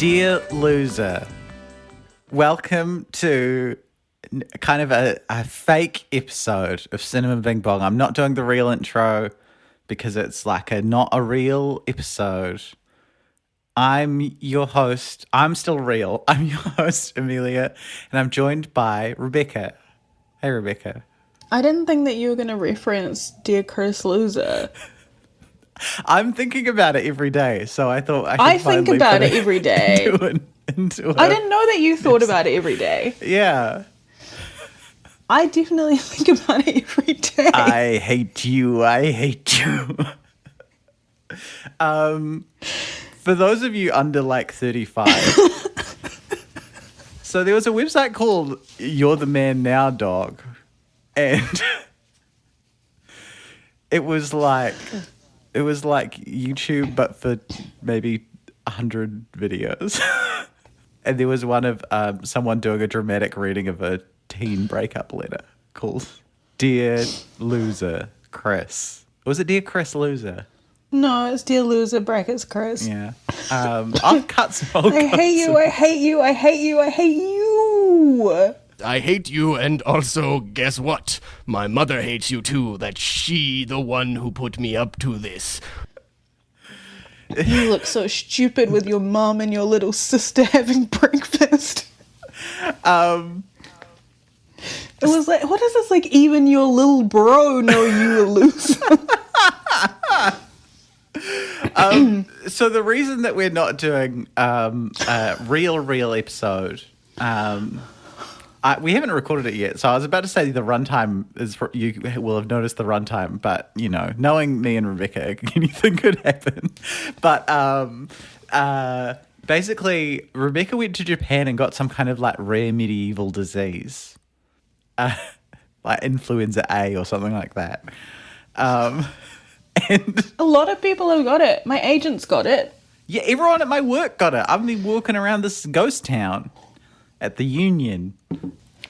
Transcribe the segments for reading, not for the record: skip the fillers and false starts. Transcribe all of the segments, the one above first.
Dear loser, welcome to kind of a fake episode of Cinema Bing Bong. I'm not doing the real intro because it's like not a real episode. I'm your host. I'm still real. I'm your host, Amelia, and I'm joined by Rebecca. Hey, Rebecca. I didn't think that you were going to reference Dear Chris Loser. I'm thinking about it every day, so I thought I think about it every day. I didn't know that you thought about it every day. Yeah. I definitely think about it every day. I hate you. I hate you. For those of you under like 35, so there was a website called You're the Man Now Dog, and it was like YouTube but for maybe 100 videos. And there was one of someone doing a dramatic reading of a teen breakup letter called Dear Loser Chris. Was it Dear Chris Loser? No, it's Dear Loser brackets Chris. Yeah. I'll cut some. I hate you, I hate you, I hate you, I hate you. I hate you, and also, guess what? My mother hates you too, that she the one who put me up to this. You look so stupid with your mum and your little sister having breakfast. Um... It was like, what is this, like, even your little bro know you a loser? So the reason that we're not doing a real episode, we haven't recorded it yet. So I was about to say the runtime is, you will have noticed the runtime, but you know, knowing me and Rebecca, anything could happen. But basically, Rebecca went to Japan and got some kind of like rare medieval disease, like influenza A or something like that. And a lot of people have got it. My agent's got it. Yeah, everyone at my work got it. I've been walking around this ghost town at the Union.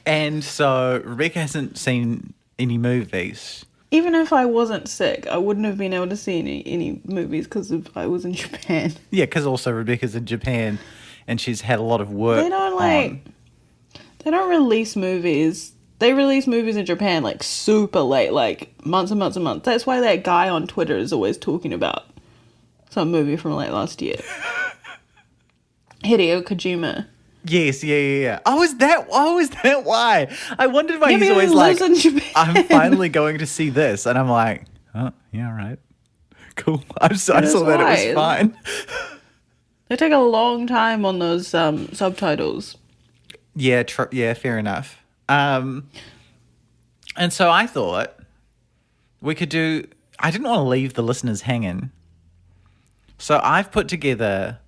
And so Rebecca hasn't seen any movies. Even if I wasn't sick, I wouldn't have been able to see any movies because I was in Japan. Yeah, because also Rebecca's in Japan and she's had a lot of work. They don't release movies. They release movies in Japan like super late, like months and months and months. That's why that guy on Twitter is always talking about some movie from like last year. Hideo Kojima. Yes, yeah. Oh, is that why? I wondered why he's always he like, lives in Japan. I'm finally going to see this. And I'm like, oh, yeah, all right. Cool. I saw that it was fine. They take a long time on those subtitles. Yeah, fair enough. And so I thought we could do... I didn't want to leave the listeners hanging. So I've put together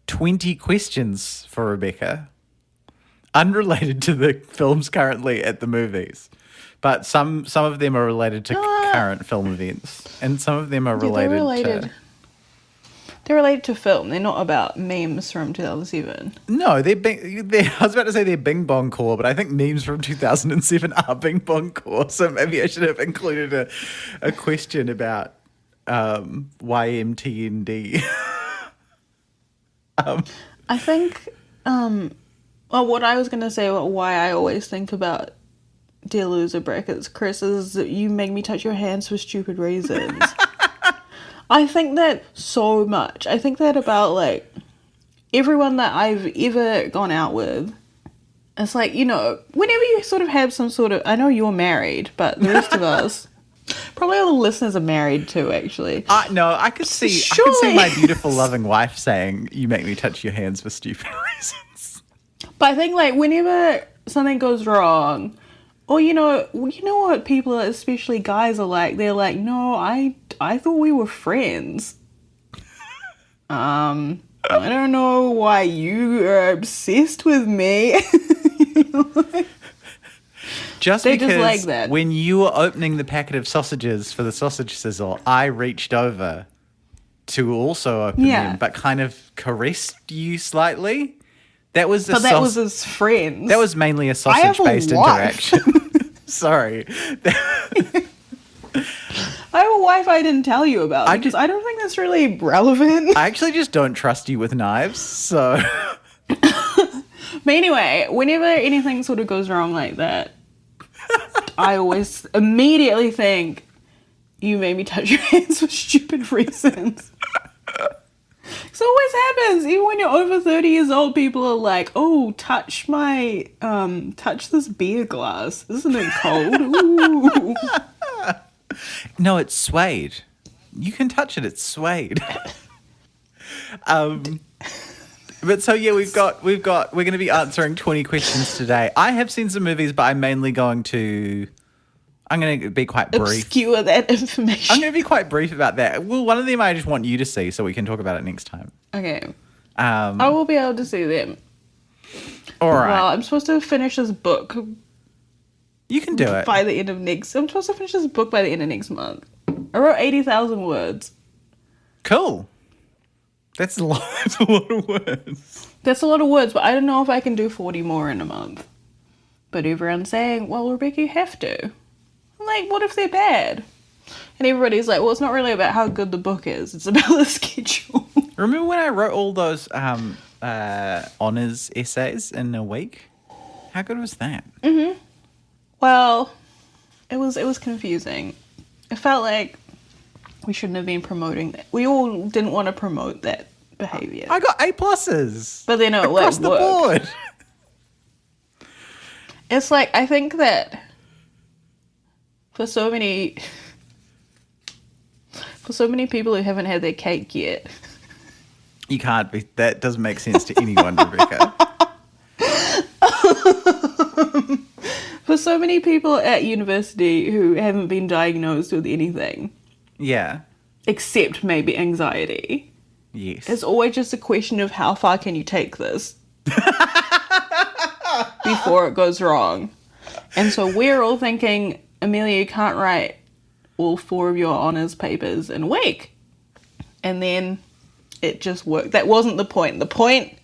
20 questions for Rebecca, unrelated to the films currently at the movies. But some of them are related to current film events, and some of them are related to... They're related to film. They're not about memes from 2007. No, I was about to say they're Bing Bong core, but I think memes from 2007 are Bing Bong core. So maybe I should have included a question about YMTND. I think, what I was going to say about why I always think about Dear Loser brackets Chris is that you make me touch your hands for stupid reasons. I think that so much. I think that about, like, everyone that I've ever gone out with. It's like, you know, whenever you sort of have some sort of... I know you're married, but the rest of us... Probably all the listeners are married too, actually. No, I could see my beautiful, loving wife saying, you make me touch your hands for stupid reasons. But I think, like, whenever something goes wrong... Or, you know what people, especially guys, are like? They're like, no, I thought we were friends. I don't know why you are obsessed with me. Just they because just like that. When you were opening the packet of sausages for the sausage sizzle, I reached over to also open them, but kind of caressed you slightly. That was that was his friends. That was mainly a sausage-based interaction. Sorry. I have a wife I didn't tell you about. I don't think that's really relevant. I actually just don't trust you with knives, so But anyway, whenever anything sort of goes wrong like that, I always immediately think, you made me touch your hands for stupid reasons. It always happens. Even when you're over 30 years old, people are like, oh, touch this beer glass. Isn't it cold? Ooh. No, it's suede. You can touch it. It's suede. But so yeah, we're going to be answering 20 questions today. I have seen some movies, but I'm mainly going to be quite brief. Obscure that information. I'm going to be quite brief about that. Well, one of them I just want you to see so we can talk about it next time. Okay. I will be able to see them. All right. Well, I'm supposed to finish this book. You can do it. I'm supposed to finish this book by the end of next month. I wrote 80,000 words. Cool. That's a lot of words. That's a lot of words, but I don't know if I can do 40 more in a month. But everyone's saying, well, Rebecca, you have to. I'm like, what if they're bad? And everybody's like, well, it's not really about how good the book is. It's about the schedule. Remember when I wrote all those honours essays in a week? How good was that? Mm-hmm. Well, it was confusing. It felt like we shouldn't have been promoting that. We all didn't want to promote that behaviour. I got A+. But then it across the board. It's like, I think that for so many people who haven't had their cake yet. You can't be. That doesn't make sense to anyone, Rebecca. For so many people at university who haven't been diagnosed with anything. Yeah. Except maybe anxiety. Yes. It's always just a question of how far can you take this before it goes wrong. And so we're all thinking, Amelia, you can't write all 4 of your honours papers in a week. And then it just worked. That wasn't the point. The point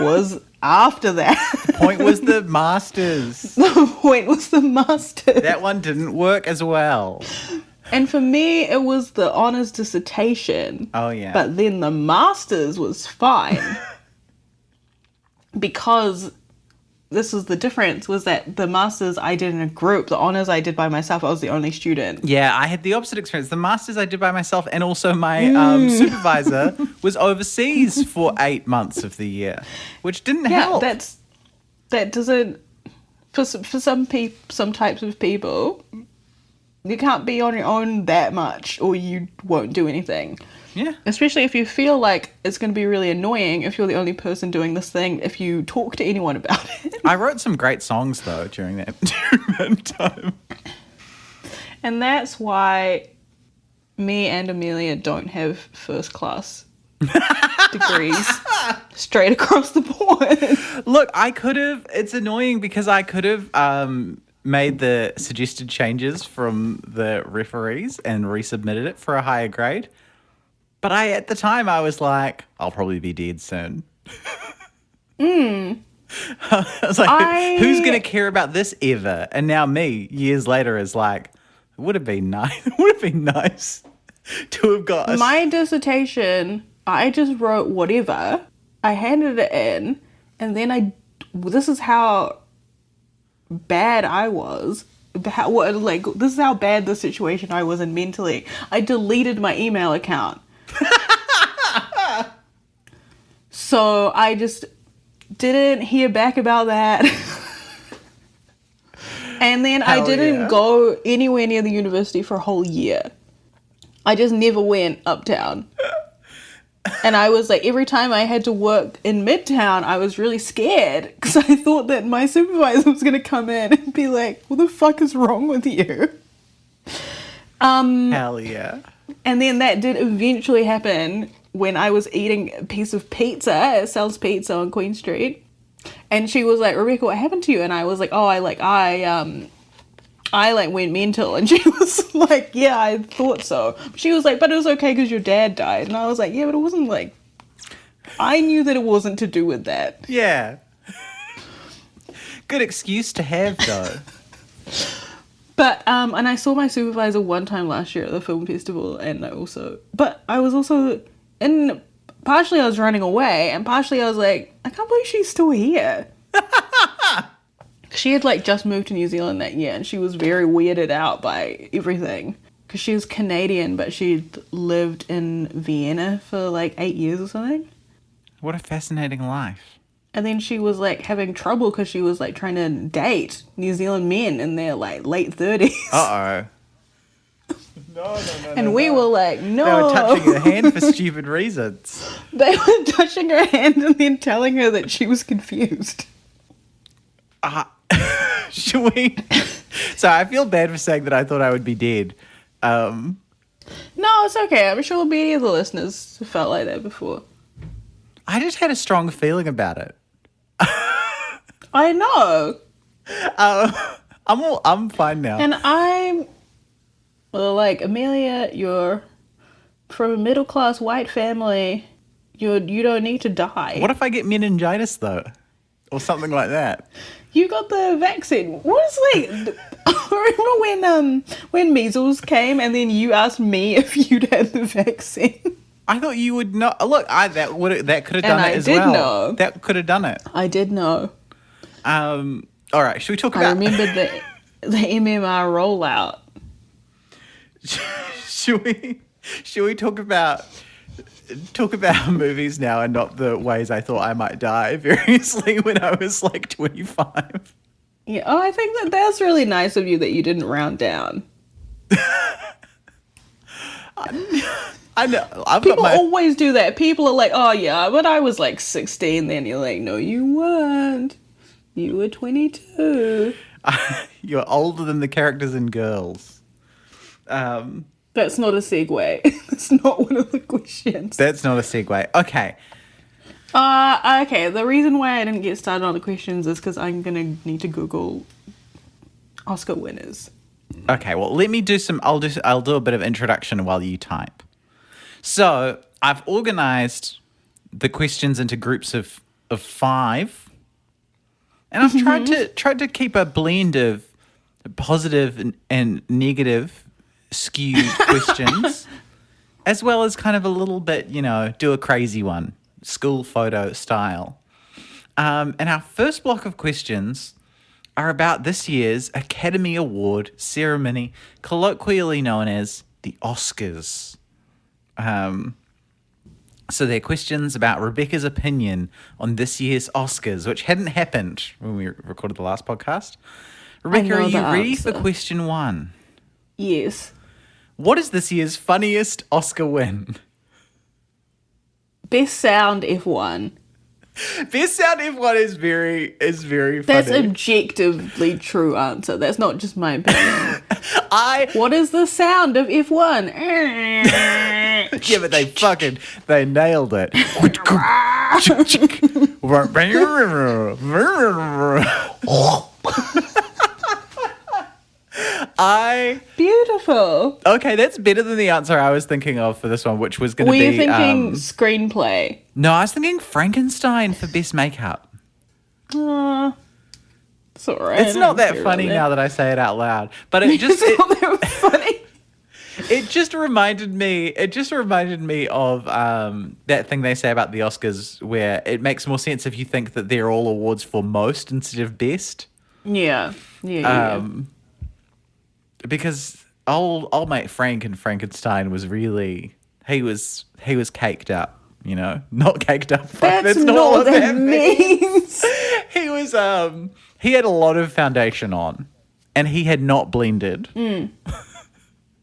was after that. The point was the masters. The point was the masters. That one didn't work as well. And for me, it was the honours dissertation. Oh, yeah. But then the masters was fine. Because this was the difference, was that the masters I did in a group. The honours I did by myself. I was the only student. Yeah, I had the opposite experience. The masters I did by myself, and also my supervisor was overseas for 8 months of the year, which didn't help. That doesn't... For some types of people, you can't be on your own that much or you won't do anything. Yeah. Especially if you feel like it's going to be really annoying if you're the only person doing this thing, if you talk to anyone about it. I wrote some great songs, though, during that time. And that's why me and Amelia don't have first class degrees straight across the board. Look, it's annoying because I could have made the suggested changes from the referees and resubmitted it for a higher grade. But at the time, I was like, I'll probably be dead soon. I was like, who's going to care about this ever? And now me, years later, is like, it would have been nice. It would have been nice to have got my dissertation. I just wrote whatever. I handed it in, and then this is how bad I was. This is how bad the situation I was in mentally. I deleted my email account. So I just didn't hear back about that. And then I didn't go anywhere near the university for a whole year. I just never went uptown. And I was like, every time I had to work in Midtown, I was really scared because I thought that my supervisor was going to come in and be like, what the fuck is wrong with you? Hell yeah. And then that did eventually happen when I was eating a piece of pizza at Sal's Pizza on Queen Street. And she was like, Rebecca, what happened to you? And I was like, oh, I went mental. And she was like, yeah, I thought so. She was like, but it was okay because your dad died. And I was like, yeah, but it wasn't like, I knew that it wasn't to do with that. Yeah. Good excuse to have, though. But, and I saw my supervisor one time last year at the film festival, and I was also, partially I was running away, and partially I was like, I can't believe she's still here. She had like just moved to New Zealand that year, and she was very weirded out by everything because she was Canadian, but she'd lived in Vienna for like 8 years or something. What a fascinating life. And then she was like having trouble because she was like trying to date New Zealand men in their like late 30s. Uh-oh. No. And we were like, no. They were touching her hand for stupid reasons. They were touching her hand and then telling her that she was confused. Should we? So I feel bad for saying that I thought I would be dead. No, it's okay. I'm sure many of the listeners felt like that before. I just had a strong feeling about it. I know. I'm fine now. And I'm like, Amelia, you're from a middle class white family. You don't need to die. What if I get meningitis though, or something like that? You got the vaccine. What is like? Remember when measles came and then you asked me if you'd had the vaccine? I thought you would not. Look, that could have done And it I as did well. know. That could have done it. I did know. All right, should we talk I about? remembered the MMR rollout. Should we talk about movies now and not the ways I thought I might die variously when I was like 25? Yeah. Oh, I think that's really nice of you that you didn't round down. I know. People always do that. People are like, oh yeah, but I was like 16 then. You're like, no, you weren't. You were 22. You're older than the characters in Girls. That's not a segue. That's not one of the questions. That's not a segue. Okay. Okay. The reason why I didn't get started on the questions is because I'm gonna need to Google Oscar winners. Okay. Well, let me do some. I'll do a bit of introduction while you type. So I've organised the questions into groups of 5, and I've tried to keep a blend of positive and negative skewed questions, as well as kind of a little bit, do a crazy one, school photo style. And our first block of questions are about this year's Academy Award ceremony, colloquially known as the Oscars. So they're questions about Rebecca's opinion on this year's Oscars, which hadn't happened when we recorded the last podcast. Rebecca, are you ready for question 1? Yes. What is this year's funniest Oscar win? Best sound F1. Best sound F1 is very funny. That's objectively true answer. That's not just my opinion. What is the sound of F1? Yeah, but they nailed it. Beautiful. Okay, that's better than the answer I was thinking of for this one, which was going to be... Were you thinking screenplay? No, I was thinking Frankenstein for best makeup. It's all right. It's not that funny now that I say it out loud, but it just... It's not that funny. It just reminded me of that thing they say about the Oscars where it makes more sense if you think that they're all awards for most instead of best. Yeah. Because old mate Frank in Frankenstein was really he was caked up, not caked up. That's not what that means. He was he had a lot of foundation on, and he had not blended.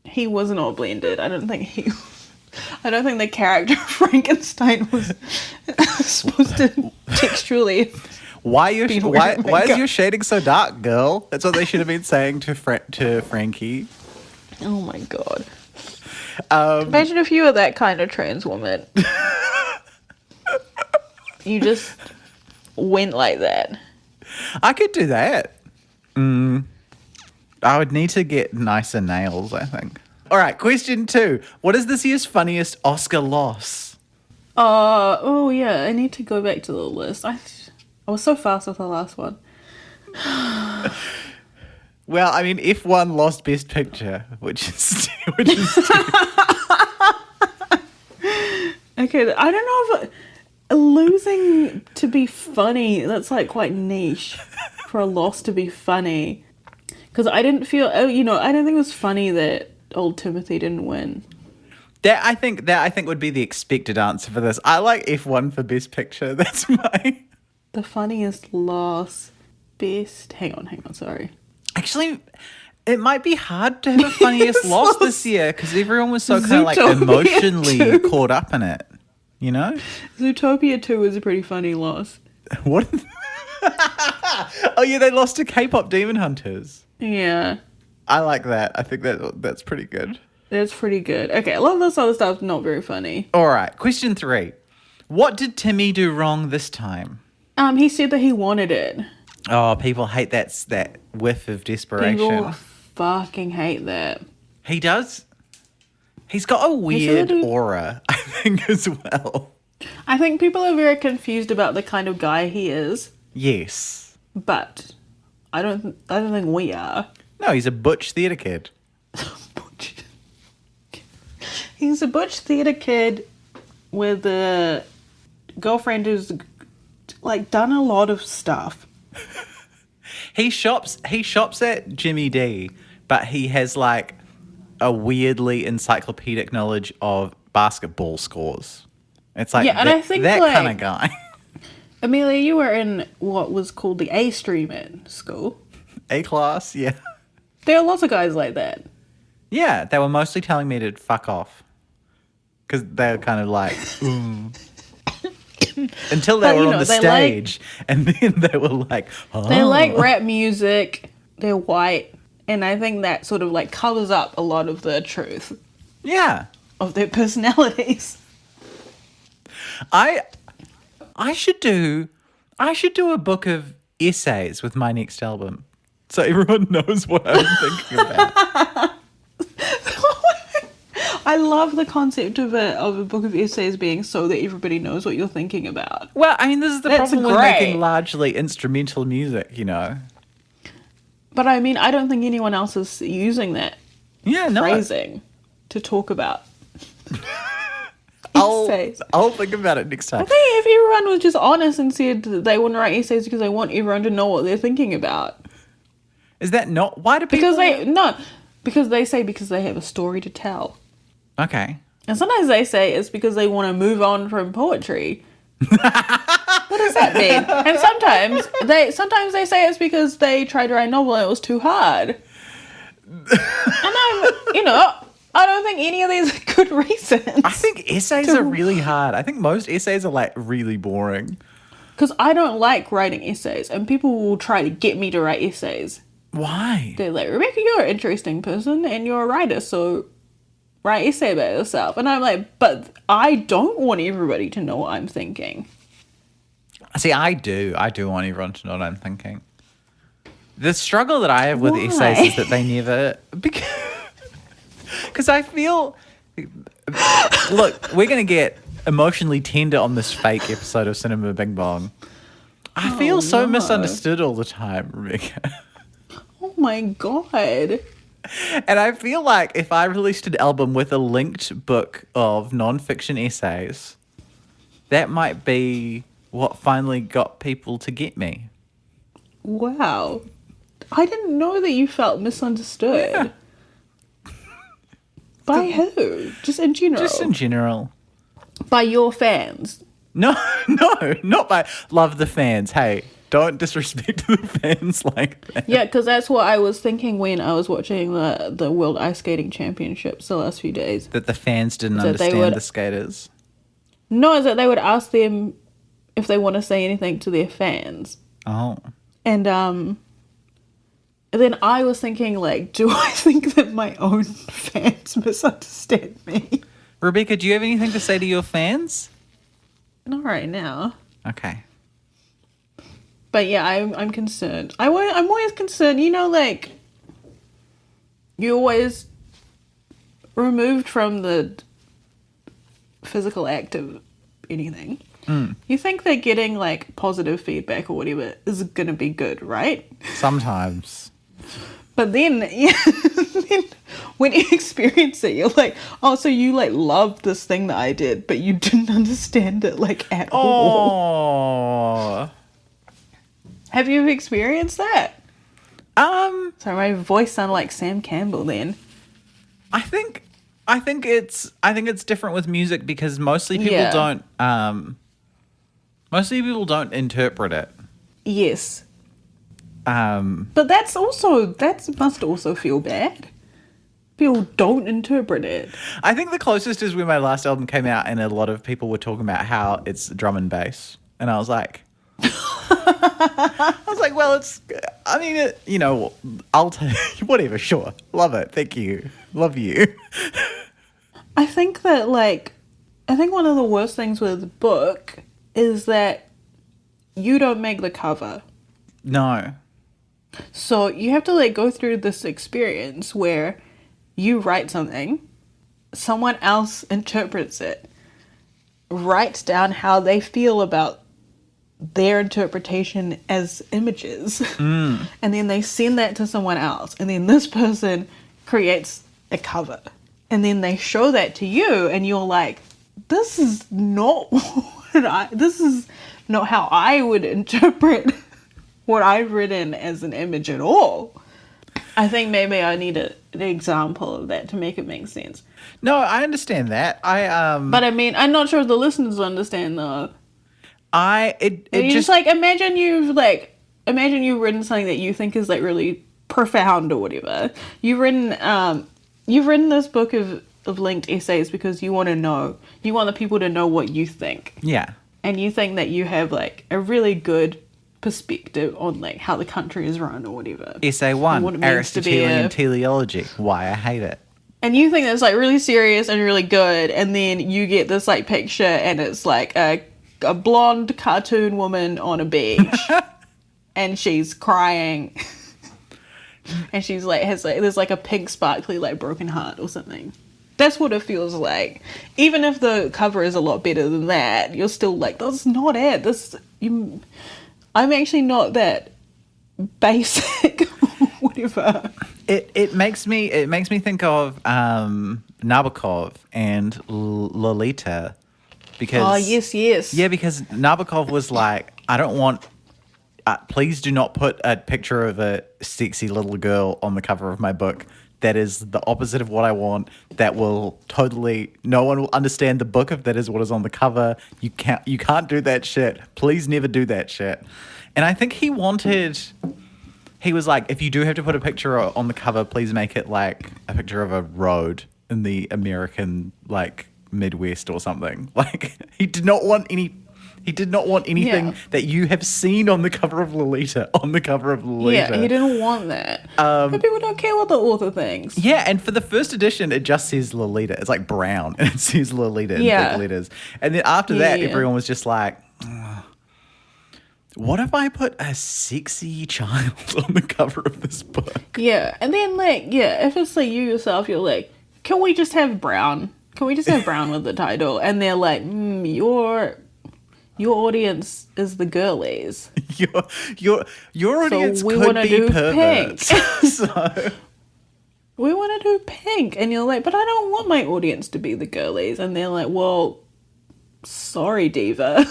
He was not blended. I don't think the character of Frankenstein was supposed to texturally. Why is your shading so dark, girl? That's what they should have been saying to Frankie. Oh my god! Imagine if you were that kind of trans woman. You just went like that. I could do that. I would need to get nicer nails, I think. All right, question 2. What is this year's funniest Oscar loss? Oh yeah, I need to go back to the list. I was so fast with the last one. Well, I mean, F1 lost Best Picture, which is Okay, I don't know if losing to be funny. That's like quite niche for a loss to be funny. Because I didn't feel, I don't think it was funny that old Timothy didn't win. That I think would be the expected answer for this. I like F1 for Best Picture. That's my... The funniest loss. Best... Hang on, sorry. Actually, it might be hard to have a funniest loss this year because everyone was so kind of like Zootopia emotionally 2. caught up in it. You know? Zootopia 2 was a pretty funny loss. What? Oh yeah, they lost to K-pop Demon Hunters. Yeah. I like that. I think that's pretty good. That's pretty good. Okay, a lot of this other stuff's not very funny. All right, question 3. What did Timmy do wrong this time? He said that he wanted it. Oh, people hate that whiff of desperation. People fucking hate that. He does. He's got a weird he- aura, I think, as well. I think people are very confused about the kind of guy he is, Yes. but I don't think we are. No, he's a butch theatre kid. He's a butch theatre kid with a girlfriend who's like done a lot of stuff. He shops at Jimmy D, but he has like a weirdly encyclopedic knowledge of basketball scores. It's like Yeah, and I think, that like, kind of guy. Amelia, you were in what was called the A stream at school. A class, yeah. There are lots of guys like that. Yeah, they were mostly telling me to fuck off. Because they were kind of like, until they But, were you on know, the they stage, and then they were like, oh. They like rap music, they're white, and I think that sort of like covers up a lot of the truth Yeah. of their personalities. I should do a book of essays with my next album. So everyone knows what I'm thinking about. I love the concept of a book of essays being so that everybody knows what you're thinking about. Well, I mean, this is the That's problem with great. making largely instrumental music, you know? But I mean, I don't think anyone else is using that Yeah, no. phrasing to talk about I'll essays. think about it next time. I think if everyone was just honest and said that they want to write essays because they want everyone to know what they're thinking about. Is that not... Why do people... Because they say because they have a story to tell. Okay. And sometimes they say it's because they want to move on from poetry. What does that mean? And sometimes they say it's because they tried to write a novel and it was too hard. And I don't think any of these are good reasons. I think essays are really hard. I think most essays are like really boring. Because I don't like writing essays, and people will try to get me to write essays. Why? They're like, Rebecca, you're an interesting person and you're a writer, so write an essay about yourself. And I'm like, but I don't want everybody to know what I'm thinking. See, I do. I do want everyone to know what I'm thinking. The struggle that I have with Why? essays is that they never... Because I feel... Look, we're going to get emotionally tender on this fake episode of Cinema Bing Bong. I feel so no. misunderstood all the time, Rebecca. Oh my god. And I feel like if I released an album with a linked book of non-fiction essays, that might be what finally got people to get me. Wow. I didn't know that you felt misunderstood. Yeah. By who? Just in general? Just in general. By your fans? No, not by love the fans. Hey, don't disrespect the fans like that. Yeah, because that's what I was thinking when I was watching the World Ice Skating Championships the last few days. That the fans didn't That they understand would- the skaters. No, is that they would ask them if they want to say anything to their fans. Oh. And then I was thinking, like, do I think that my own fans misunderstand me? Rebecca, do you have anything to say to your fans? Not right now. Okay. But yeah, I'm concerned. I'm always concerned. You know, like, you're always removed from the physical act of anything. You think that getting, like, positive feedback or whatever is going to be good, right? Sometimes. But then, then when you experience it, you're like, oh, so you, like, loved this thing that I did, but you didn't understand it, like, at all. Have you experienced that? Sorry, my voice sounded like Sam Campbell then. I think it's different with music because mostly people don't interpret it. Yes. But that must also feel bad. People don't interpret it. I think the closest is when my last album came out and a lot of people were talking about how it's drum and bass. And I was like, well, I'll take whatever, sure. Love it. Thank you. Love you. I think that, I think one of the worst things with the book is that you don't make the cover. No. So you have to, go through this experience where you write something, someone else interprets it, writes down how they feel about their interpretation as images, and then they send that to someone else, and then this person creates a cover, and then they show that to you, and you're like, this is not how I would interpret what I've written as an image at all. I think maybe I need an example of that to make it make sense. No, I understand that. But I mean, I'm not sure the listeners imagine you've written something that you think is really profound or whatever. You've written this book of linked essays because you want the people to know what you think. Yeah. And you think that you have a really good perspective on how the country is run or whatever. Essay 1, Aristotelian teleology, why I hate it. And you think that's really serious and really good, and then you get this picture and it's a blonde cartoon woman on a beach and she's crying and she's there's a pink sparkly broken heart or something. That's what it feels like. Even if the cover is a lot better than that, you're still that's not it. I'm actually not that basic or whatever. It makes me think of Nabokov and Lolita because yes. Yeah, because Nabokov was I don't want please do not put a picture of a sexy little girl on the cover of my book. That is the opposite of what I want. That will no one will understand the book if that is what is on the cover. You can't do that shit. Please never do that shit. And I think he was if you do have to put a picture on the cover, please make it a picture of a road in the American Midwest or something. He did not want anything that you have seen on the cover of Lolita. Yeah, he didn't want that. But people don't care what the author thinks. Yeah, and for the first edition, it just says Lolita. It's brown, and it says Lolita in big letters. And then after that, everyone was just what if I put a sexy child on the cover of this book? Yeah, and then if it's you yourself, you're can we just have brown? Can we just have brown with the title? And they're your audience is the girlies. Your audience could be perverts. So we want to do pink, and you're but I don't want my audience to be the girlies, and they're well, sorry, diva.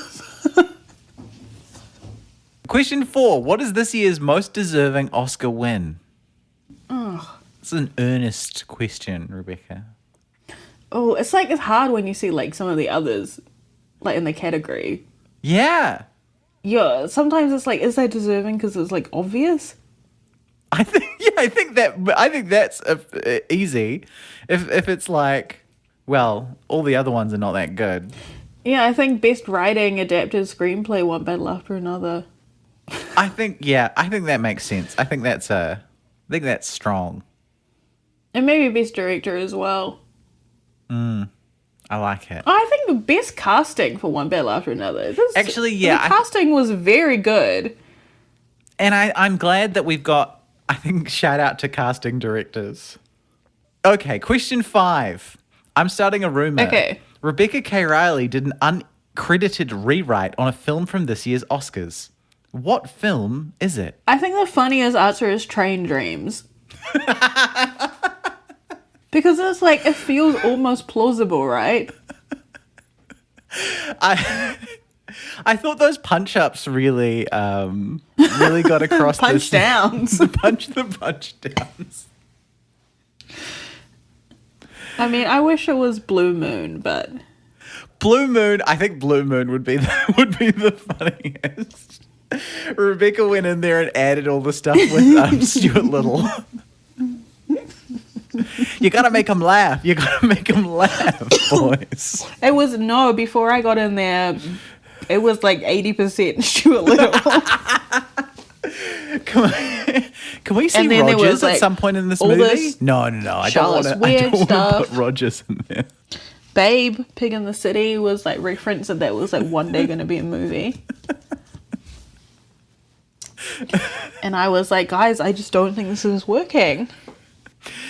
Question 4: what is this year's most deserving Oscar win? Oh, it's an earnest question, Rebecca. Oh, it's it's hard when you see some of the others in the category. Yeah. Yeah, sometimes it's is that deserving because it's obvious? I think that's easy. If it's well, all the other ones are not that good. Yeah, I think best writing adapted screenplay, one battle after another. I think that makes sense. I think that's strong. And maybe best director as well. I like it. I think the best casting for One Battle After Another. Actually, yeah. The casting was very good. And I'm glad that we've got, I think, shout out to casting directors. Okay, question 5. I'm starting a rumor. Okay. Rebecca K. Riley did an uncredited rewrite on a film from this year's Oscars. What film is it? I think the funniest answer is Train Dreams. Because it's it feels almost plausible, right? I thought those punch-ups really really got across Punch downs. the punch downs. I mean, I wish it was Blue Moon, but Blue Moon, I think Blue Moon would be the funniest. Rebecca went in there and added all the stuff with Stuart Little. You gotta make them laugh. You gotta make them laugh, boys. it was before I got in there, it was like 80% Stuart Little. Can we see And then there Rogers was, at like, some point in this all movie? this No. I don't Charlotte's want Weird to stuff. put Rogers in there. Babe, Pig in the City was like referenced that was like one day going to be a movie. And I was like, guys, I just don't think this is working.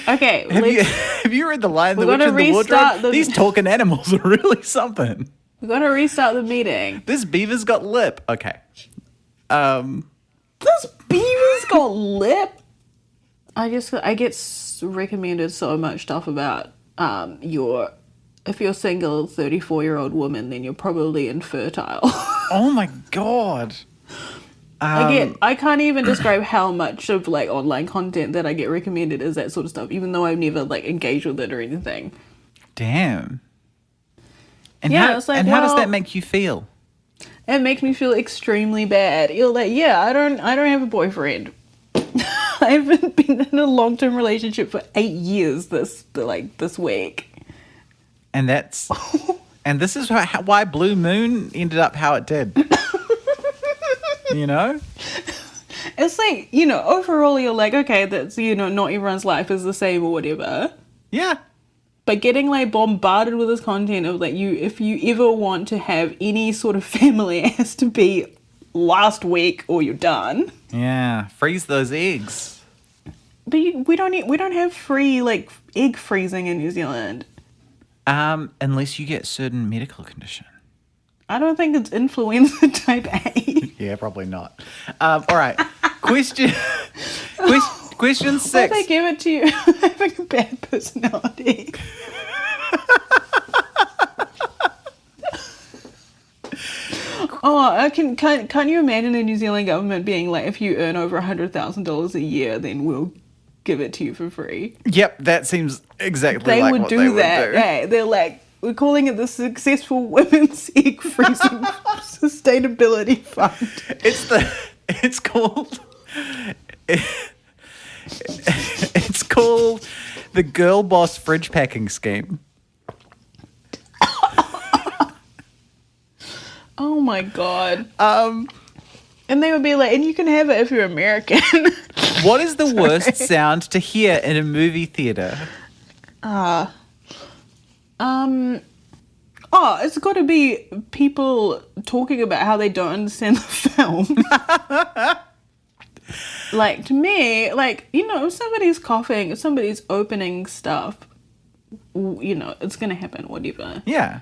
Okay, Have you read The Lion, the We're Witch, gonna and the restart Wardrobe? the- These talking animals are really something. we got to restart the meeting. This beaver's got lip. Okay. This beaver's got lip. I get recommended so much stuff about if you're a single 34-year-old woman, then you're probably infertile. Oh my god. I can't even describe how much of like online content that I get recommended is that sort of stuff, even though I've never like engaged with it or anything. Damn. And Yeah, how, it's like, and how does well- that make you feel? It makes me feel extremely bad. You're like, yeah, I don't have a boyfriend. I haven't been in a long-term relationship for 8 years this week. And that's and this is why Blue Moon ended up how it did. You know? It's like, overall you're like, okay, that's, not everyone's life is the same or whatever. Yeah. But getting like bombarded with this content of like if you ever want to have any sort of family, it has to be last week or you're done. Yeah. Freeze those eggs. But we don't have free like egg freezing in New Zealand. Unless you get certain medical condition. I don't think it's influenza type A. Yeah, probably not. All right. Question 6. Why they give it to you having a bad personality? Can't you imagine the New Zealand government being like, if you earn over $100,000 a year, then we'll give it to you for free? Yep, that seems exactly They like would what do they would that. do. Hey, they're like, we're calling it the Successful Women's Egg Freezing Sustainability Fund. It's called the Girl Boss Fridge Packing Scheme. Oh my god. And they would be like, and you can have it if you're American. What is the worst sound to hear in a movie theater? It's got to be people talking about how they don't understand the film. Like, to me, like, if somebody's coughing, if somebody's opening stuff, it's going to happen, whatever. Yeah.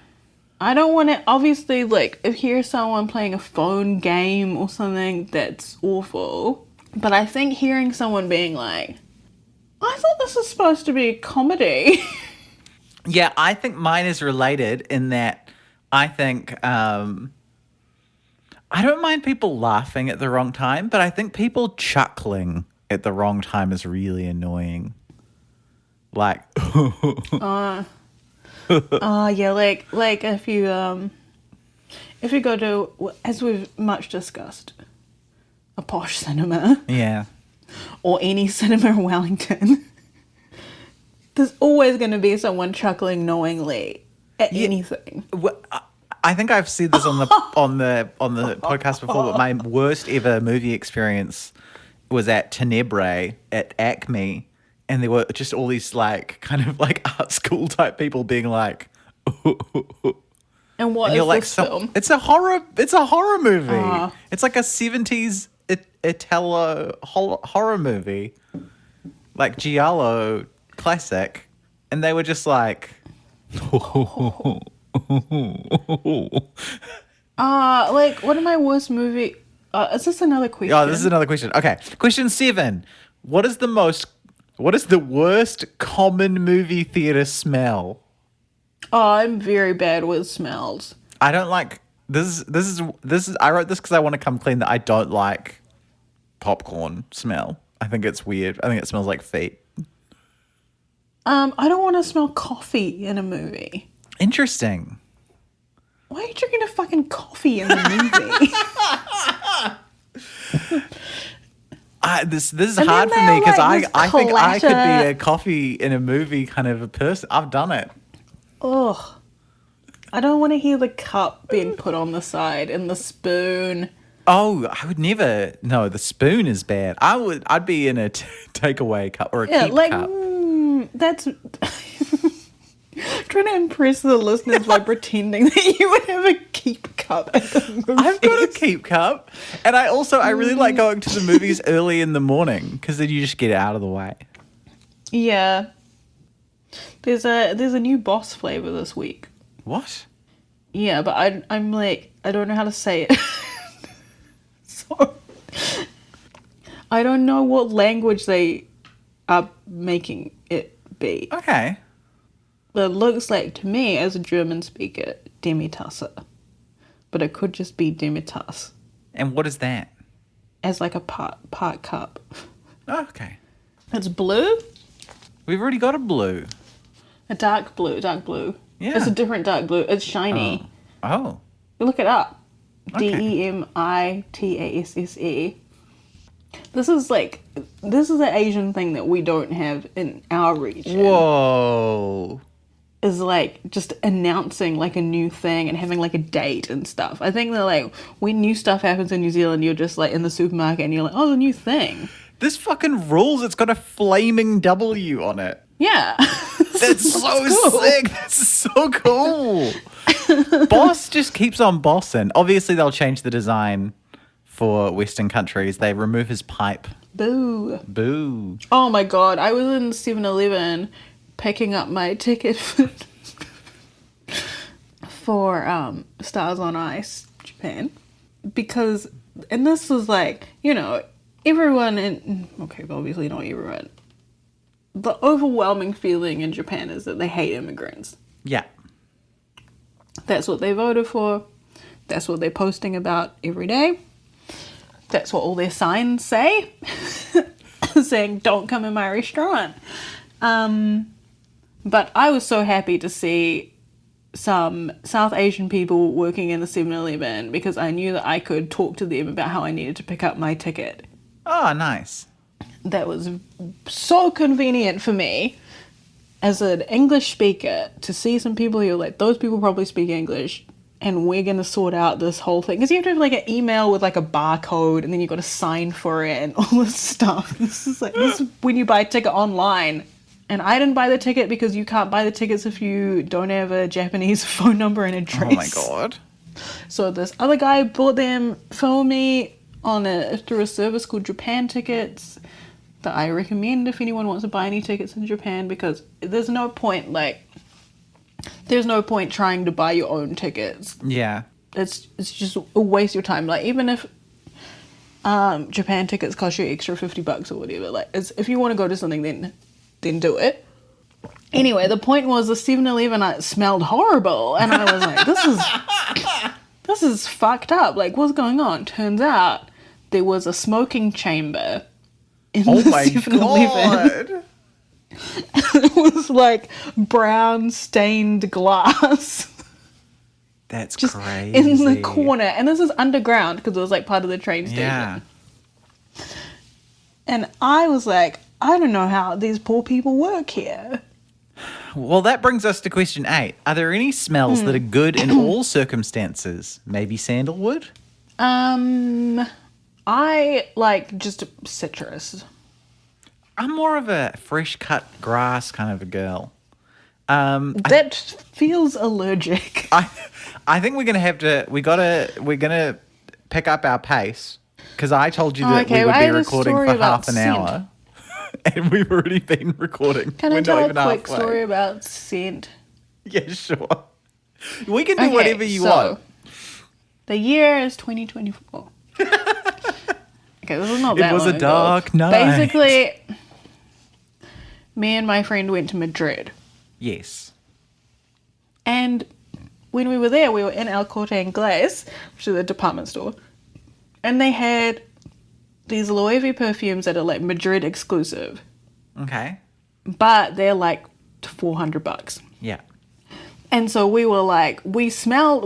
I don't want to, obviously, like, if here's someone playing a phone game or something, that's awful. But I think hearing someone being like, I thought this was supposed to be comedy. Yeah, I think mine is related in that I think I don't mind people laughing at the wrong time, but I think people chuckling at the wrong time is really annoying. Like, Yeah, like if you go to, as we've much discussed, a posh cinema yeah. or any cinema in Wellington, there's always going to be someone chuckling knowingly at anything. Well, I think I've said this on the podcast before, but my worst ever movie experience was at Tenebrae at Acme, and there were just all these like kind of like art school type people being like, And what is this film? It's a horror movie. It's like a 70s Italo horror movie, like Giallo classic, and they were just like. Like, what are my worst movie? Is this another question? Oh, this is another question. Okay, question 7. What is the worst common movie theater smell? Oh, I'm very bad with smells. I don't like This is. I wrote this because I want to come clean that I don't like popcorn smell. I think it's weird. I think it smells like feet. I don't want to smell coffee in a movie. Interesting. Why are you drinking a fucking coffee in the movie? This is And hard then for me because they're like I this think I could be clatter. a coffee in a movie kind of a person. I've done it. Ugh. I don't want to hear the cup being put on the side and the spoon. Oh, I would never. No, the spoon is bad. I'd be in a takeaway cup or a Yeah, keep like, cup. that's... Trying to impress the listeners by pretending that you would have a keep cup at the movies. I've got a keep cup, and I really like going to the movies early in the morning because then you just get it out of the way. Yeah. There's a new Boss flavor this week. What? Yeah, but I'm like, I don't know how to say it. So, I don't know what language they are making it be. Okay. But it looks like, to me, as a German speaker, Demitasse. But it could just be Demitas. And what is that? As like a part cup. Oh, okay. It's blue? We've already got a blue. A dark blue. Yeah. It's a different dark blue. It's shiny. Oh. Look it up. Okay. Demitasse. This is an Asian thing that we don't have in our region. Whoa. Is like just announcing like a new thing and having like a date and stuff. I think that like when new stuff happens in New Zealand, you're just like in the supermarket and you're like, oh, the new thing. This fucking rules. It's got a flaming W on it. Yeah. That's so cool. sick. That's so cool. Boss just keeps on bossing. Obviously, they'll change the design for Western countries. They remove his pipe. Boo. Boo. Oh my god. I was in 7-Eleven picking up my ticket for Stars on Ice Japan because, and this was like, you know, everyone in, okay, but obviously not everyone, the overwhelming feeling in Japan is that they hate immigrants. Yeah. That's what they voted for. That's what they're posting about every day. That's what all their signs say. Saying, don't come in my restaurant. But I was so happy to see some South Asian people working in the 7-Eleven because I knew that I could talk to them about how I needed to pick up my ticket. Oh, nice. That was so convenient for me as an English speaker to see some people who are like, those people probably speak English and we're going to sort out this whole thing. Because you have to have like an email with like a barcode and then you've got to sign for it and all this stuff. This is when you buy a ticket online. And I didn't buy the ticket because you can't buy the tickets if you don't have a Japanese phone number and address. Oh my god. So this other guy bought them for me through a service called Japan Tickets that I recommend if anyone wants to buy any tickets in Japan, because there's no point trying to buy your own tickets. Yeah. It's just a waste of your time. Like, even if Japan tickets cost you extra $50 or whatever, like, if you want to go to something, then do it. Anyway, the point was the 7-Eleven smelled horrible, and I was like, this is fucked up. Like, what's going on? Turns out there was a smoking chamber in the 7-Eleven. God. It was like brown stained glass. That's Just crazy. in the corner. And this is underground because it was like part of the train station. Yeah. And I was like, I don't know how these poor people work here. Well, that brings us to question 8. Are there any smells that are good in all circumstances? Maybe sandalwood? I like just citrus. I'm more of a fresh cut grass kind of a girl. That feels allergic. I think we're gonna pick up our pace because I told you that we would be recording for half an hour, and we've already been recording. Can I tell a quick story about scent? Yeah, sure. We can do whatever you want. The year is 2024. Okay, this is not that long ago. It was a dark night. Basically, me and my friend went to Madrid. Yes. And when we were there, we were in El Corte Inglés, which is a department store, and they had these Loewe perfumes that are like Madrid exclusive, Okay. but they're like $400. Yeah. And so we were like, we smelled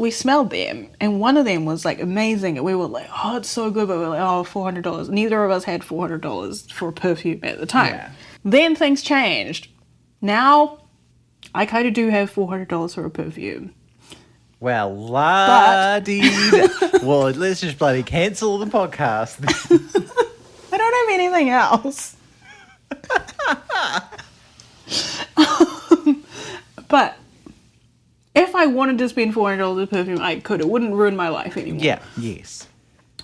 them, and one of them was like amazing, and we were like, oh, it's so good, but we were like, oh, $400. Neither of us had $400 for a perfume at the time. Yeah. Then things changed. Now, I kind of do have $400 for a perfume. Well, la-dee. Well, let's just bloody cancel the podcast. I don't have anything else. But if I wanted to spend $400 on perfume, I could. It wouldn't ruin my life anymore. Yeah, yes.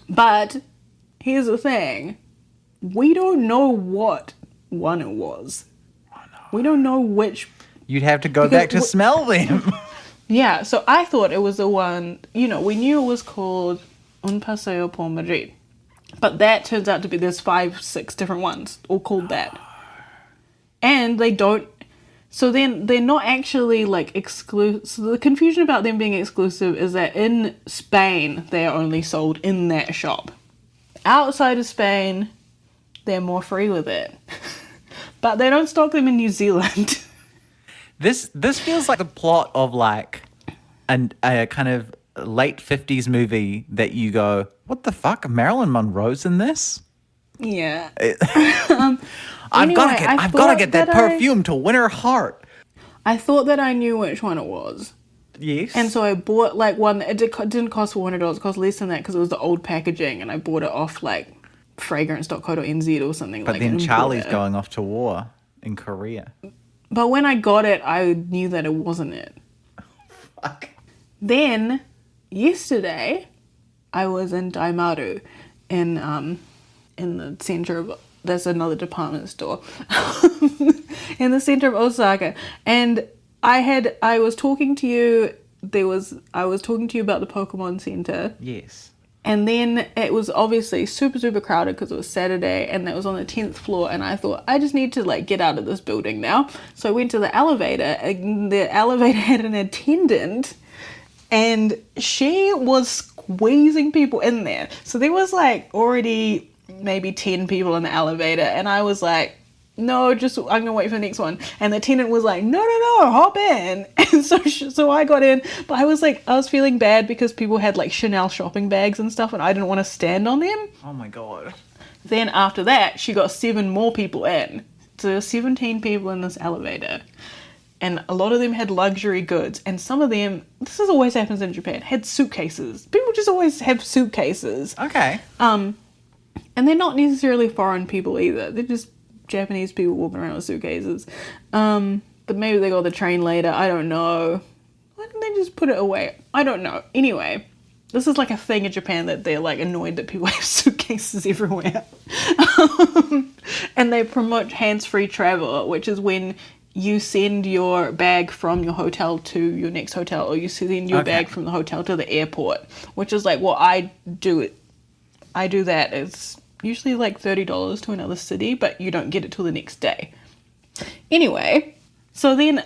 But here's the thing. We don't know what one it was. Oh, no. We don't know which. You'd have to go back to smell them. Yeah, so I thought it was the one, we knew it was called Un Paseo por Madrid. But that turns out to be, there's 5-6 different ones, all called that. And they don't, so then they're not actually like exclusive. So the confusion about them being exclusive is that in Spain, they are only sold in that shop. Outside of Spain, they're more free with it. But they don't stock them in New Zealand. This feels like the plot of like a kind of late 50s movie that you go, what the fuck? Marilyn Monroe's in this? Yeah. I've got to get that perfume to win her heart. I thought that I knew which one it was. Yes. And so I bought like one that didn't cost $400. It cost less than that because it was the old packaging, and I bought it off like fragrance.co.nz or something. But like then an Charlie's importer. going off to war in Korea. But when I got it, I knew that it wasn't it. Fuck. Then, yesterday, I was in Daimaru in the center of, there's another department store, in the center of Osaka. And I was talking to you, I was talking to you about the Pokemon Center. Yes. And then it was obviously super, super crowded because it was Saturday, and that was on the 10th floor, and I thought, I just need to like get out of this building now. So I went to the elevator, and the elevator had an attendant, and she was squeezing people in there. So there was like already maybe 10 people in the elevator, and I was like, no, I'm gonna wait for the next one. And the attendant was like, no, hop in. And so I got in, but I was feeling bad because people had like Chanel shopping bags and stuff, and I didn't want to stand on them. Oh my God. Then after that, she got 7 more people in. So there were 17 people in this elevator. And a lot of them had luxury goods, and some of them, this always happens in Japan, had suitcases. People just always have suitcases. Okay. And they're not necessarily foreign people either. They're just Japanese people walking around with suitcases. But maybe they got the train later. I don't know. Why didn't they just put it away? I don't know. Anyway, this is like a thing in Japan that they're like annoyed that people have suitcases everywhere. And they promote hands-free travel, which is when you send your bag from your hotel to your next hotel, or you send your bag from the hotel to the airport, which is like what I do. I do that. It's usually like $30 to another city, but you don't get it till the next day. Anyway, so then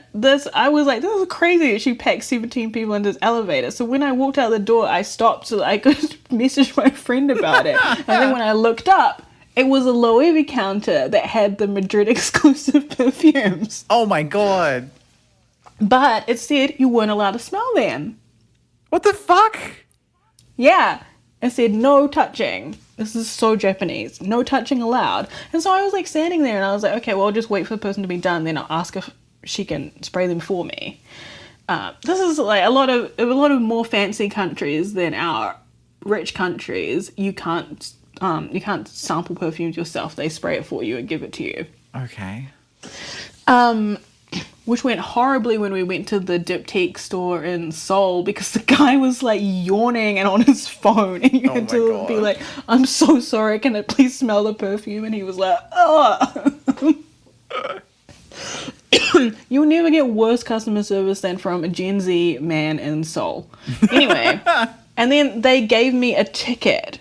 I was like, this is crazy that she packed 17 people in this elevator. So when I walked out the door, I stopped so that I could message my friend about it. And then when I looked up, it was a Loewe counter that had the Madrid exclusive perfumes. Oh my God. But it said you weren't allowed to smell them. What the fuck? Yeah. It said no touching. This is so Japanese. No touching allowed. And so I was like standing there, and I was like, okay, well, I'll just wait for the person to be done. Then I'll ask if she can spray them for me. This is like a lot of more fancy countries than our rich countries. You can't sample perfumes yourself. They spray it for you and give it to you. Okay. Which went horribly when we went to the Diptyque store in Seoul, because the guy was like yawning and on his phone, and you had to be like, I'm so sorry, can I please smell the perfume? And he was like, oh. You'll never get worse customer service than from a Gen Z man in Seoul. Anyway, and then they gave me a ticket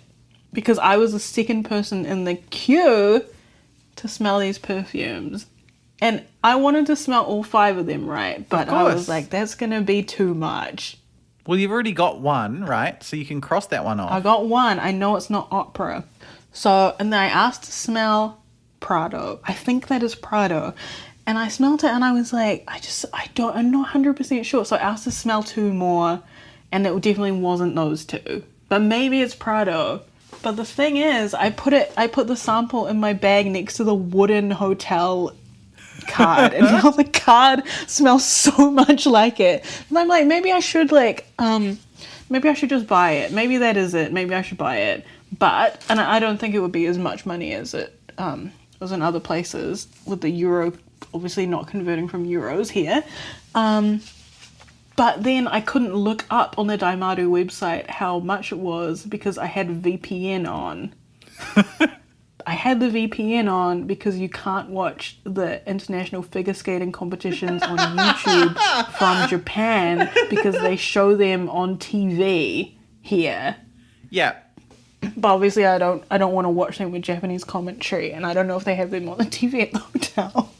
because I was the second person in the queue to smell these perfumes. And I wanted to smell all 5 of them, right? But I was like, that's going to be too much. Well, you've already got one, right? So you can cross that one off. I got one. I know it's not opera. So, and then I asked to smell Prado. I think that is Prado. And I smelled it and I was like, I'm not 100% sure. So I asked to smell 2 more and it definitely wasn't those 2. But maybe it's Prado. But the thing is, I put the sample in my bag next to the wooden hotel card, and now the card smells so much like it. And I'm like, maybe I should just buy it. Maybe that is it. Maybe I should buy it. But, and I don't think it would be as much money as it was in other places, with the euro obviously not converting from euros here. But then I couldn't look up on the Daimaru website how much it was because I had VPN on. I had the VPN on because you can't watch the international figure skating competitions on YouTube from Japan because they show them on TV here. Yeah. But obviously I don't want to watch them with Japanese commentary, and I don't know if they have them on the TV at the hotel.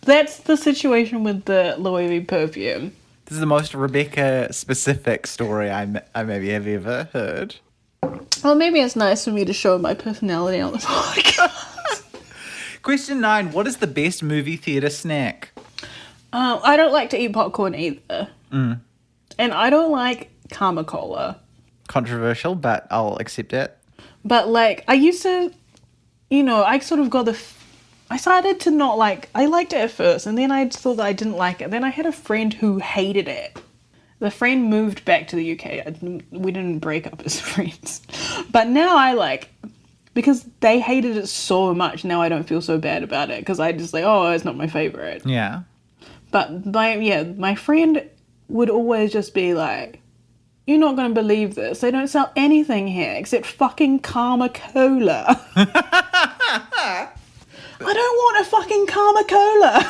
That's the situation with the Loewe perfume. This is the most Rebecca-specific story I maybe have ever heard. Well, maybe it's nice for me to show my personality on the podcast. Question 9. What is the best movie theatre snack? I don't like to eat popcorn either. Mm. And I don't like Karma Cola. Controversial, but I'll accept it. But, like, I used to, I sort of got I started to not like... I liked it at first, and then I thought that I didn't like it. Then I had a friend who hated it. The friend moved back to the UK. We didn't break up as friends. But now I like... Because they hated it so much, now I don't feel so bad about it. Because I just like, oh, it's not my favourite. Yeah. But, my friend would always just be like... You're not going to believe this. They don't sell anything here except fucking Karma Cola. I don't want a fucking Karma Cola.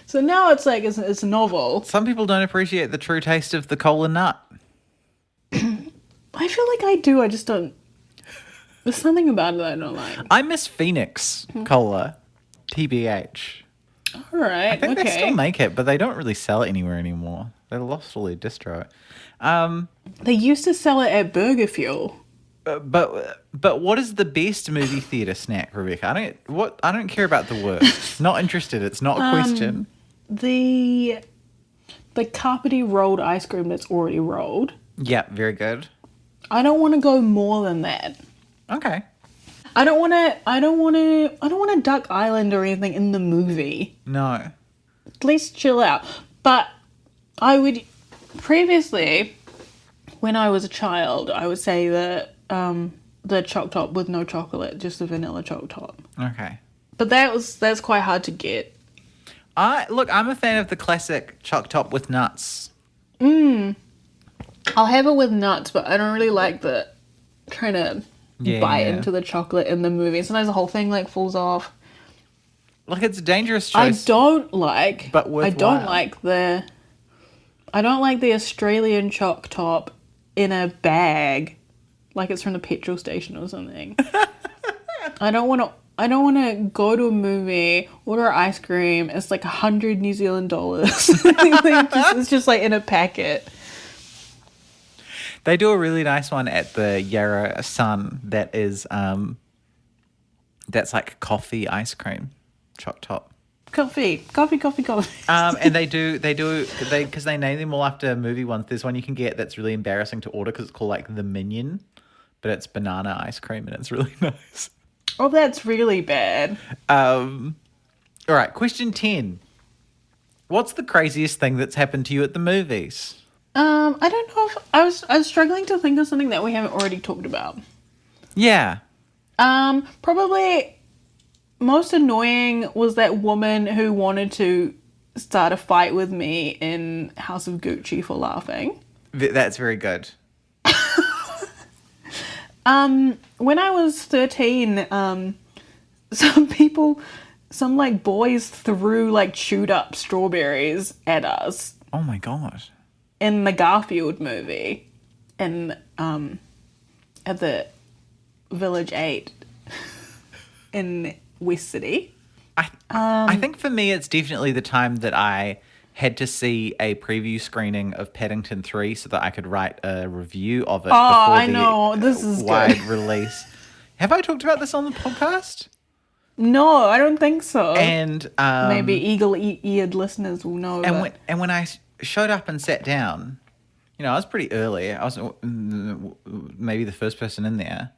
So now it's like, it's novel. Some people don't appreciate the true taste of the cola nut. I feel like I do. I just don't. There's something about it that I don't like. I miss Phoenix Cola. TBH. All right. I think they still make it, but they don't really sell it anywhere anymore. They lost all their distro. They used to sell it at Burger Fuel. But what is the best movie theatre snack, Rebecca? I don't care about the worst. Not interested. It's not a question. The carpety rolled ice cream that's already rolled. Yeah, very good. I don't want to go more than that. Okay. I don't want to Duck Island or anything in the movie. No. At least chill out. But I would previously, when I was a child, I would say that the choc top with no chocolate, just the vanilla choc top. Okay. But that's quite hard to get. I'm a fan of the classic choc top with nuts. I'll have it with nuts, but I don't really like the trying to bite into the chocolate in the movie. Sometimes the whole thing like falls off. Like, it's a dangerous choice. I don't like worthwhile. I don't like the Australian choc top in a bag, like it's from the petrol station or something. I don't want to go to a movie, order ice cream. It's like 100 New Zealand dollars. It's just like in a packet. They do a really nice one at the Yarra Sun that is that's like coffee ice cream, choc top. Coffee. And they because they name them all after movie ones. There's one you can get that's really embarrassing to order because it's called like the Minion, but it's banana ice cream and it's really nice. Oh, that's really bad. All right, question 10. What's the craziest thing that's happened to you at the movies? I don't know if I was struggling to think of something that we haven't already talked about. Yeah. Probably most annoying was that woman who wanted to start a fight with me in House of Gucci for laughing. That's very good. When I was 13, some like boys threw like chewed up strawberries at us. Oh my god. In the Garfield movie, at the Village 8 in West City. I think for me it's definitely the time that I had to see a preview screening of Paddington 3 so that I could write a review of it Oh, before I know. This is wide good. release. Have I talked about this on the podcast? No, I don't think so. And Maybe eagle-eared listeners will know. and when I showed up and sat down, you know, I was pretty early. I was maybe the first person in there.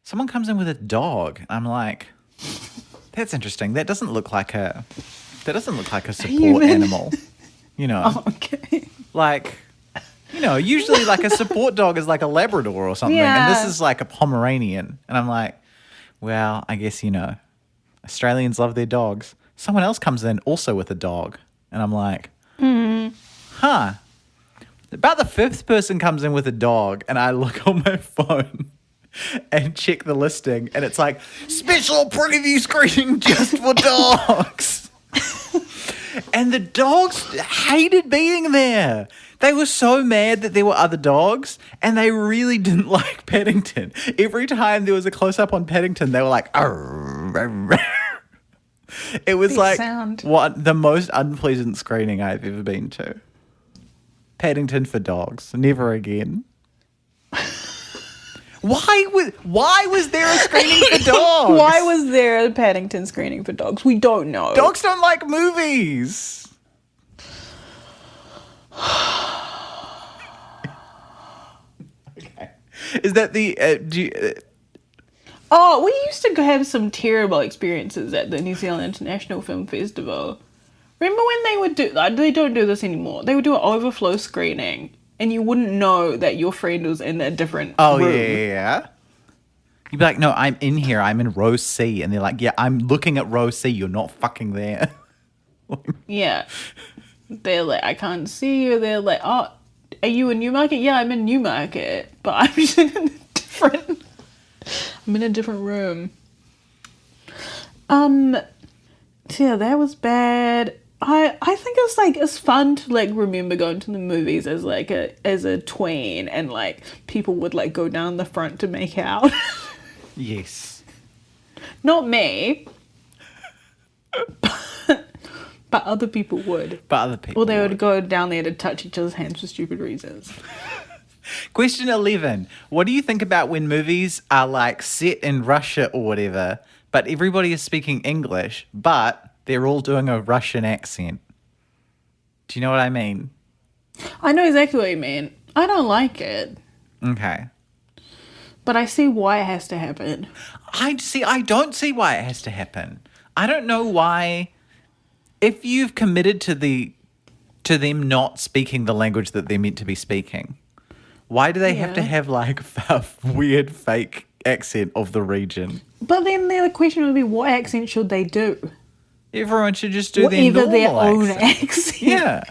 Someone comes in with a dog. I'm like, that's interesting. That doesn't look like a support animal. You know, Oh, okay. like, you know, usually like a support dog is like a Labrador or something, and this Yeah. is like a Pomeranian. And I'm like, well, I guess, you know, Australians love their dogs. Someone else comes in also with a dog, and I'm like, huh. About the fifth person comes in with a dog, and I look on my phone and check the listing, and it's like, special preview screening just for dogs. And the dogs hated being there. They were so mad that there were other dogs, and they really didn't like Paddington. Every time there was a close-up on Paddington, they were like, "Arr, arr, arr." It was Big like sound. the most unpleasant screening I've ever been to. Paddington for dogs. Never again. Why was there a screening for dogs? Why was there a Paddington screening for dogs? We don't know. Dogs don't like movies. Okay. Is that the Oh, we used to have some terrible experiences at the New Zealand International Film Festival. Remember when they would do... They don't do this anymore. They would do an overflow screening, and you wouldn't know that your friend was in a different room. yeah. You'd be like, no, I'm in here. I'm in row C. And they're like, yeah, I'm looking at row C. You're not fucking there. Yeah. They're like, I can't see you. They're like, oh, are you in Newmarket? Yeah, I'm in Newmarket. But I'm just in a different... I'm in a different room. So yeah, that was bad. I think it's like, it's fun to like remember going to the movies as like as a tween, and like people would like go down the front to make out. Yes. Not me. But other people would. But other people Or they would go down there to touch each other's hands for stupid reasons. Question 11. What do you think about when movies are like set in Russia or whatever, but everybody is speaking English, but they're all doing a Russian accent? Do you know what I mean? I know exactly what you mean. I don't like it. Okay. But I see why it has to happen. I don't see why it has to happen. I don't know why. If you've committed to them not speaking the language that they're meant to be speaking, why do they have to have like a weird fake accent of the region? But then the other question would be, what accent should they do? Everyone should just do Whatever their their normal own accent. accent. Yeah.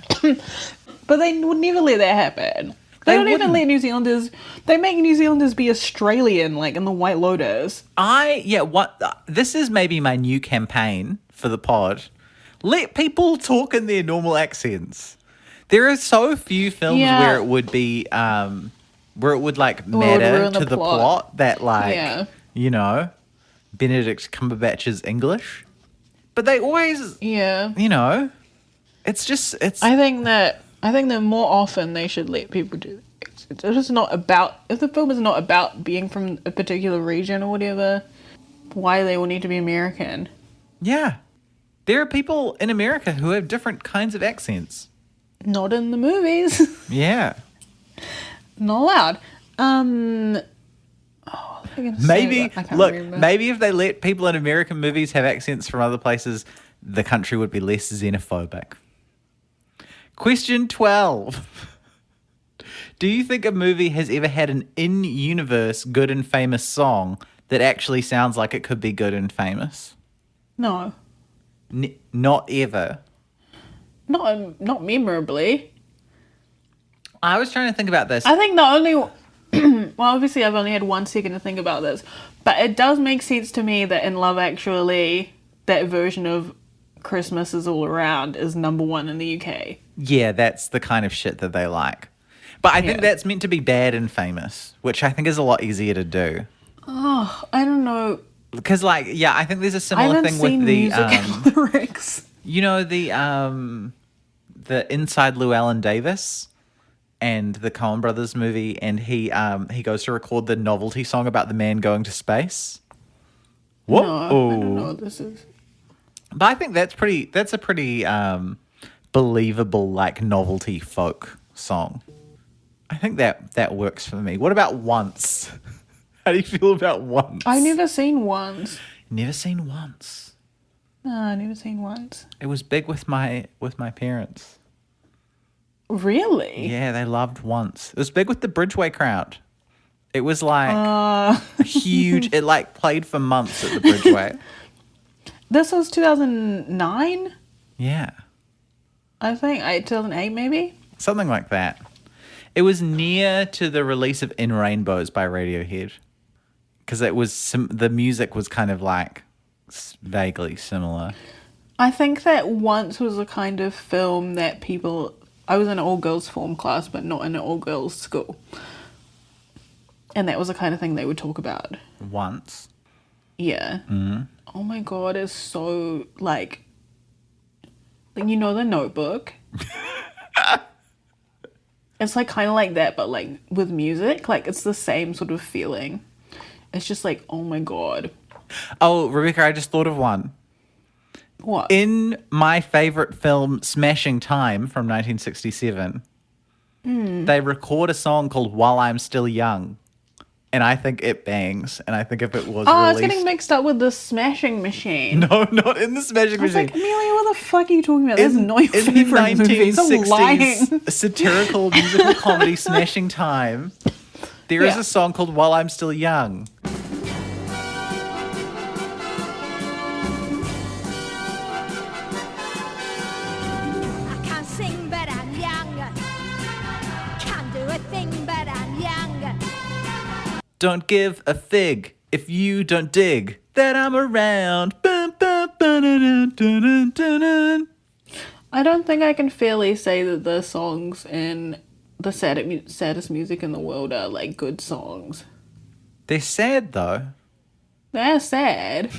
But they would never let that happen. They don't even let New Zealanders... They make New Zealanders be Australian, like in the White Lotus. This is maybe my new campaign for the pod. Let people talk in their normal accents. There are so few films where it would be, where it would like matter ruin to the the plot. plot that like, Yeah. Benedict Cumberbatch's English. But they always, Yeah. it's just, it's... I think that more often they should let people do it. It's just not about... If the film is not about being from a particular region or whatever, why do they all need to be American? Yeah. There are people in America who have different kinds of accents. Not in the movies. Yeah. Not allowed. Maybe if they let people in American movies have accents from other places, the country would be less xenophobic. Question 12. Do you think a movie has ever had an in-universe good and famous song that actually sounds like it could be good and famous? No. Not ever. Not memorably. I was trying to think about this. I think the only... well, obviously I've only had 1 second to think about this, but it does make sense to me that in Love Actually, that version of Christmas is All Around is #1 in the UK. Yeah, that's the kind of shit that they like. But I think that's meant to be bad and famous, which I think is a lot easier to do. Oh, I don't know. Because, I think there's a similar thing with the music lyrics. you know, the Inside Llewellyn Davis and the Coen Brothers movie, and he goes to record the novelty song about the man going to space. What? No, I don't know what this is. But I think that's a pretty believable, like, novelty folk song. I think that works for me. What about Once? How do you feel about Once? I've never seen Once. Never seen Once. No, I've never seen Once. It was big with my parents. Really? Yeah, they loved Once. It was big with the Bridgeway crowd. It was like huge. It like played for months at the Bridgeway. This was 2009? Yeah. I think 2008 maybe? Something like that. It was near to the release of In Rainbows by Radiohead. Because it was the music was kind of like vaguely similar. I think that Once was a kind of film that people... I was in an all-girls form class, but not in an all-girls school. And that was the kind of thing they would talk about. Once. Yeah. Mm-hmm. Oh my god, it's so, like... You know The Notebook? It's like kind of like that, but like with music. Like it's the same sort of feeling. It's just like, oh my god. Oh, Rebecca, I just thought of one. What? In my favourite film, Smashing Time from 1967, they record a song called While I'm Still Young. And I think it bangs. And I think if it was I was released... getting mixed up with the Smashing Machine. No, not in the Smashing I was Machine. like, Amelia, what the fuck are you talking about? That's not your in the favorite movie. Stop lying. satirical musical comedy Smashing Time, there is Yeah. a song called While I'm Still Young. I can't sing, but I'm young. Can't do a thing, but I'm young. Don't give a fig if you don't dig that I'm around. I don't think I can fairly say that the songs in the saddest music in the world are like good songs. They're sad though. They're sad.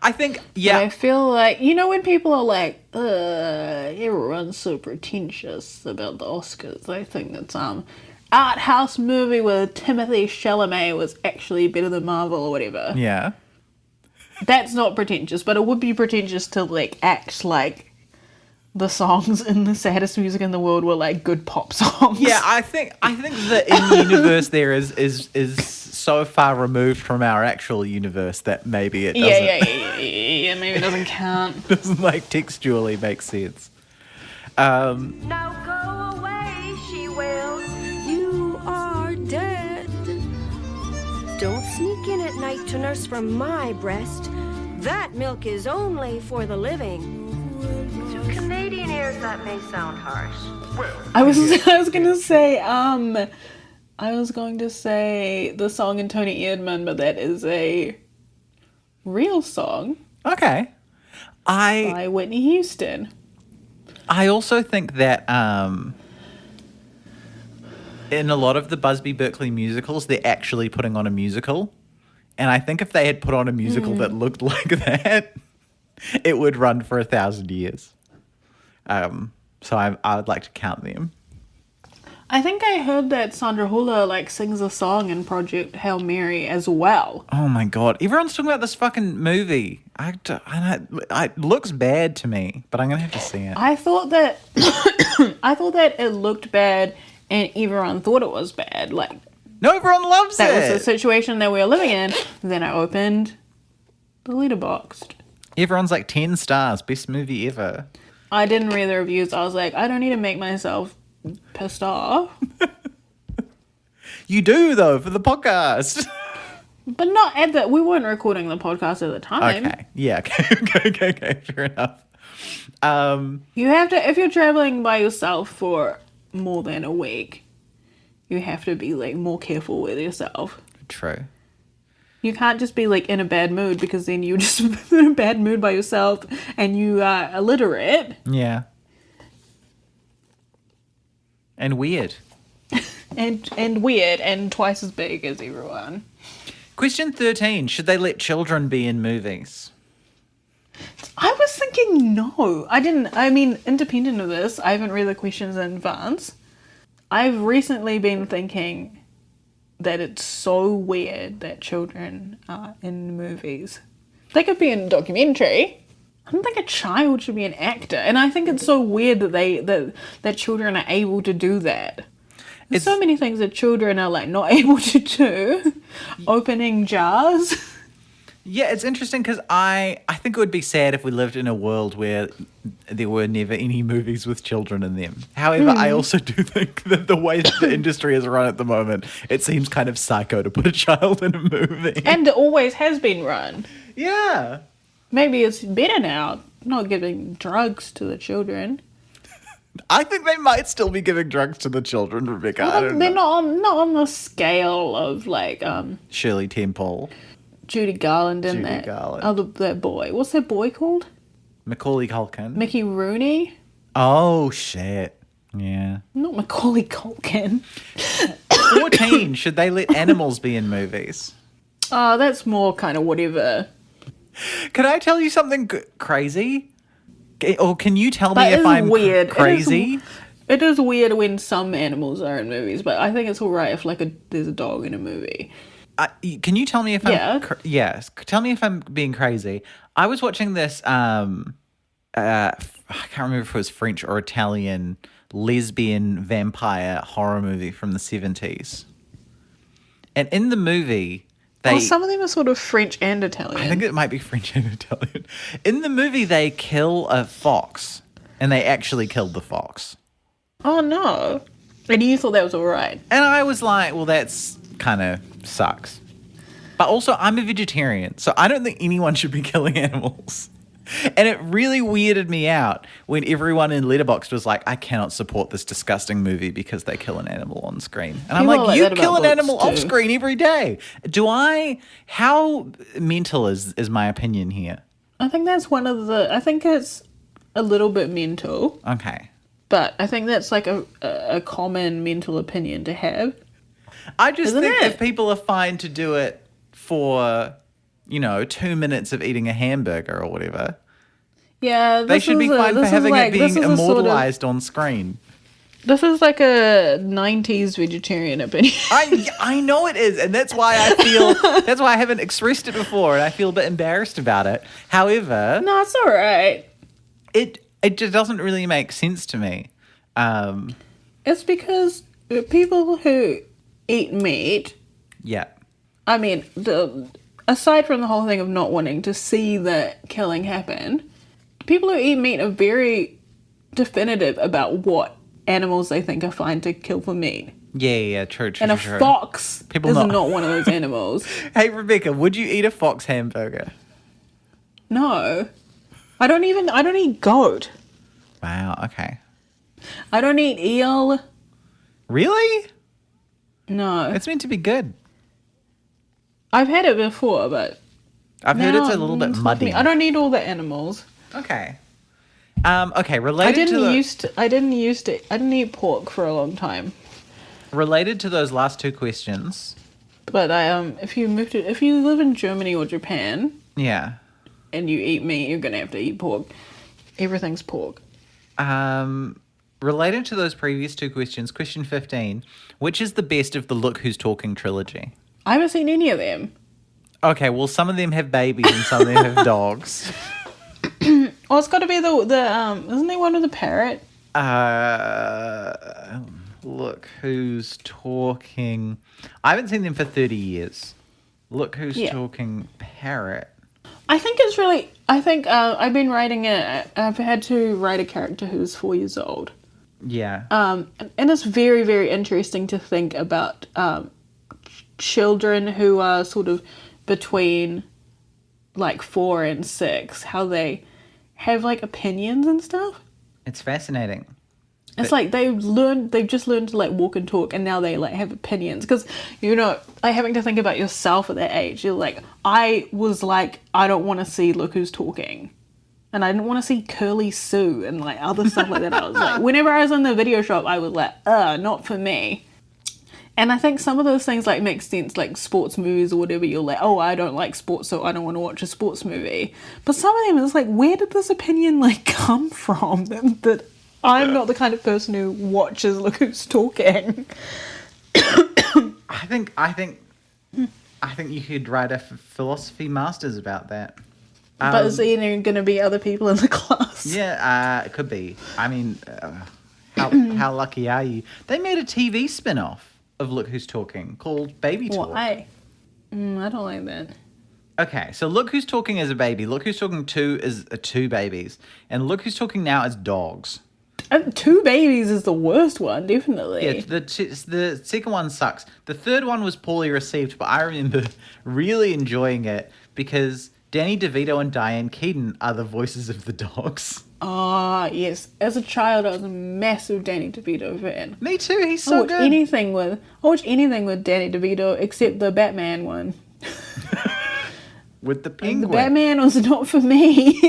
I think, But yeah. I feel like, you know, when people are like, everyone's so pretentious about the Oscars. I think that some art house movie with Timothée Chalamet was actually better than Marvel or whatever. Yeah. That's not pretentious, but it would be pretentious to like act like the songs in the saddest music in the world were like good pop songs. Yeah, I think the in-universe there is so far removed from our actual universe that maybe it doesn't, yeah, maybe it doesn't count. doesn't like textually make sense. Now go away, she wails. You are dead. Don't sneak in at night to nurse from my breast. That milk is only for the living. To Canadian ears, that may sound harsh. I was going to say the song in Tony Erdmann, but that is a real song Okay. by Whitney Houston. I also think that in a lot of the Busby Berkeley musicals, they're actually putting on a musical. And I think if they had put on a musical that looked like that, it would run for 1,000 years. So I would like to count them. I think I heard that Sandra Hüller like sings a song in Project Hail Mary as well. Oh my god! Everyone's talking about this fucking movie. It looks bad to me, but I'm gonna have to see it. I thought that it looked bad, and everyone thought it was bad. Like No, everyone loves that it. was the situation that we were living in. Then I opened the letterboxd. Everyone's like 10 stars, best movie ever. I didn't read the reviews. I was like, I don't need to make myself pissed off. You do though for the podcast. But not at the... We weren't recording the podcast at the time. Okay. Yeah. Okay. Fair enough. You have to... If you're traveling by yourself for more than a week, you have to be, like, more careful with yourself. True. You can't just be, like, in a bad mood, because then you're just in a bad mood by yourself and you are illiterate. Yeah. And weird. And weird and twice as big as everyone. Question 13. Should they let children be in movies? I was thinking fucking know. I mean, independent of this, I haven't read the questions in advance. I've recently been thinking that it's so weird that children are in movies. They could be in a documentary. I don't think a child should be an actor. And I think it's so weird that children are able to do that. There's so many things that children are like not able to do. Opening jars. Yeah, it's interesting because I think it would be sad if we lived in a world where there were never any movies with children in them. However, I also do think that the way that the industry is run at the moment, it seems kind of psycho to put a child in a movie. And it always has been run. Yeah. Maybe it's better now, not giving drugs to the children. I think they might still be giving drugs to the children, Rebecca. I don't They're know. not on the scale of like Shirley Temple. Judy Garland and Judy that Garland. that boy. What's that boy called? Macaulay Culkin. Mickey Rooney? Oh, shit. Yeah. Not Macaulay Culkin. 14. Should they let animals be in movies? That's more kind of whatever. Can I tell you something crazy? Or can you tell me That if is I'm weird. crazy? It is weird when some animals are in movies, but I think it's alright if like there's a dog in a movie. Can you tell me if I'm... Yeah. Yes. Tell me if I'm being crazy. I was watching this... I can't remember if it was French or Italian lesbian vampire horror movie from the 70s. And in the movie... Some of them are sort of French and Italian. I think it might be French and Italian. In the movie, they kill a fox, and they actually killed the fox. Oh no! And you thought that was alright? And I was like, well, that's kind of sucks. But also, I'm a vegetarian, so I don't think anyone should be killing animals. And it really weirded me out when everyone in Letterboxd was like, I cannot support this disgusting movie because they kill an animal on screen. And I'm People are like, like you that kill about an animal books, off too. screen every day. How mental is my opinion here? I think that's I think it's a little bit mental, Okay. but I think that's like a common mental opinion to have. I just Isn't think it? if people are fine to do it for, 2 minutes of eating a hamburger or whatever, Yeah, they should be fine for having it being immortalized on screen. This is like a 90s vegetarian opinion. I know it is, and that's why I haven't expressed it before, and I feel a bit embarrassed about it. However, No, it's alright. it just doesn't really make sense to me. It's because people who eat meat, Yeah. I mean, aside from the whole thing of not wanting to see the killing happen, people who eat meat are very definitive about what animals they think are fine to kill for meat. Yeah, true. And a True. fox People is not- not one of those animals. Hey, Rebecca, would you eat a fox hamburger? No. I don't eat goat. Wow, okay. I don't eat eel. Really? No. It's meant to be good. I've had it before, but I've heard now it's a little bit it's not muddy. me. I don't eat all the animals. Okay. Related I didn't eat pork for a long time. related to those last two questions. But if you live in Germany or Japan Yeah. and you eat meat, you're gonna have to eat pork. Everything's pork. Related to those previous two questions, question 15, which is the best of the Look Who's Talking trilogy? I haven't seen any of them. Okay, well, some of them have babies and some of them have dogs. Oh, it's got to be the isn't there one with the parrot? Look Who's Talking. I haven't seen them for 30 years. Look Who's Talking Parrot. I think it's really. I think I've been writing it. I've had to write a character who's 4 years old. Yeah. And it's very, very interesting to think about children who are sort of between like 4 and 6, how they have like opinions and stuff. It's fascinating. It's like they've just learned to like walk and talk, and now they like have opinions. Because, like having to think about yourself at that age, you're like, I was like, I don't want to see Look Who's Talking. And I didn't want to see Curly Sue and like other stuff like that. I was like, whenever I was in the video shop, I was like, not for me. And I think some of those things like make sense, like sports movies or whatever. You're like, oh, I don't like sports, so I don't want to watch a sports movie. But some of them, it's like, where did this opinion like come from? That I'm not the kind of person who watches Look Who's Talking. I think you could write a philosophy masters about that. But is there going to be other people in the class? Yeah, it could be. I mean, how lucky are you? They made a TV spin-off of Look Who's Talking called Baby Talk. Why? I don't like that. Okay, so Look Who's Talking is a baby. Look Who's Talking 2 is two babies. And Look Who's Talking now is dogs. Two babies is the worst one, definitely. Yeah, the second one sucks. The third one was poorly received, but I remember really enjoying it because Danny DeVito and Diane Keaton are the voices of the dogs. Ah, yes. As a child, I was a massive Danny DeVito fan. Me too. He's so good. I watch anything with Danny DeVito except the Batman one. With the penguin. The Batman was not for me.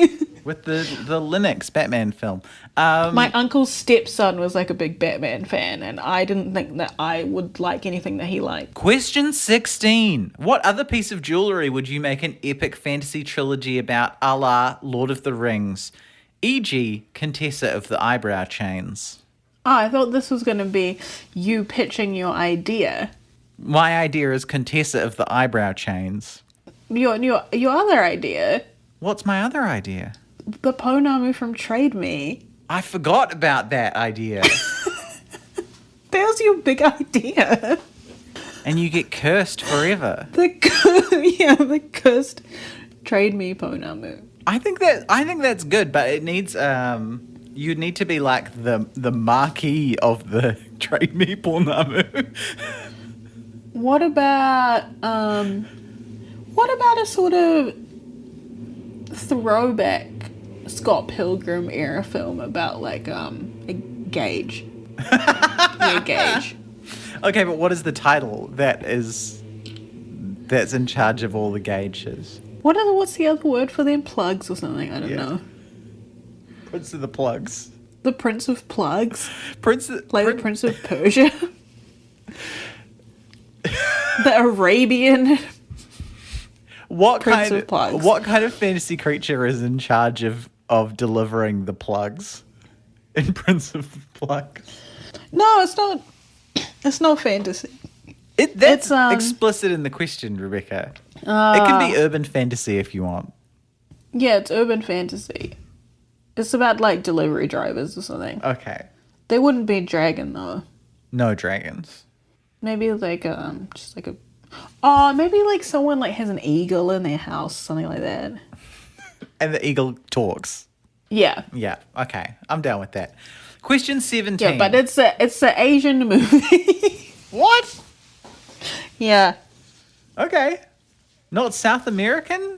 With the Linux Batman film. My uncle's stepson was like a big Batman fan, and I didn't think that I would like anything that he liked. Question 16. What other piece of jewellery would you make an epic fantasy trilogy about a la Lord of the Rings? E.g. Contessa of the Eyebrow Chains. Oh, I thought this was going to be you pitching your idea. My idea is Contessa of the Eyebrow Chains. Your other idea? What's my other idea? The Ponamu from Trade Me. I forgot about that idea. That was your big idea. And you get cursed forever. The cursed Trade Me Ponamu. I think that's good, but it needs you'd need to be like the marquee of the Trade Me Ponamu. What about a sort of throwback Scott Pilgrim era film about like a Gage? Yeah, Gage. Okay, but what is the title that's in charge of all the gauges? What's the other word for them? Plugs or something? I don't know. Prince of the Plugs. The Prince of Plugs. The Prince of Persia. The Arabian Prince of Plugs. What kind of fantasy creature is in charge of delivering the plugs in Prince of Plugs? No, it's not. It's not fantasy. That's explicit in the question, Rebecca. It can be urban fantasy if you want. Yeah, it's urban fantasy. It's about like delivery drivers or something. Okay. They wouldn't be a dragon though. No dragons. Maybe like just like a. Oh, maybe like someone like has an eagle in their house, something like that. And the eagle talks. Yeah. Yeah. Okay. I'm down with that. Question 17. Yeah, but it's an Asian movie. What? Yeah. Okay. Not South American?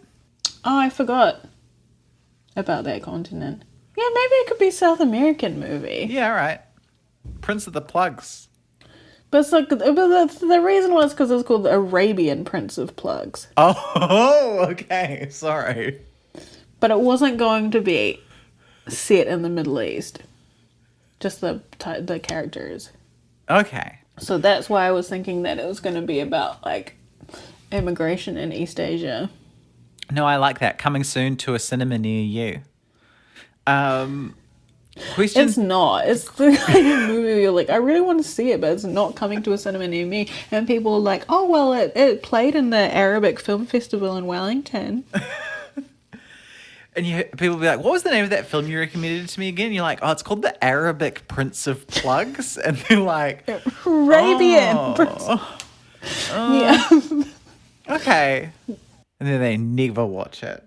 Oh, I forgot about that continent. Yeah, maybe it could be a South American movie. Yeah, all right. Prince of the Plugs. But it's like, the reason was because it's called the Arabian Prince of Plugs. Oh, okay. Sorry. But it wasn't going to be set in the Middle East. Just the characters. Okay. So that's why I was thinking that it was going to be about, like, immigration in East Asia. No, I like that. Coming soon to a cinema near you. Question. It's not. It's the kind of movie where you're like, I really want to see it, but it's not coming to a cinema near me. And people are like, oh, well, it played in the Arabic Film Festival in Wellington. And people will be like, what was the name of that film you recommended to me again? And you're like, oh, it's called The Arabic Prince of Plugs. And they're like, Arabian Prince. Yeah. Okay. And then they never watch it.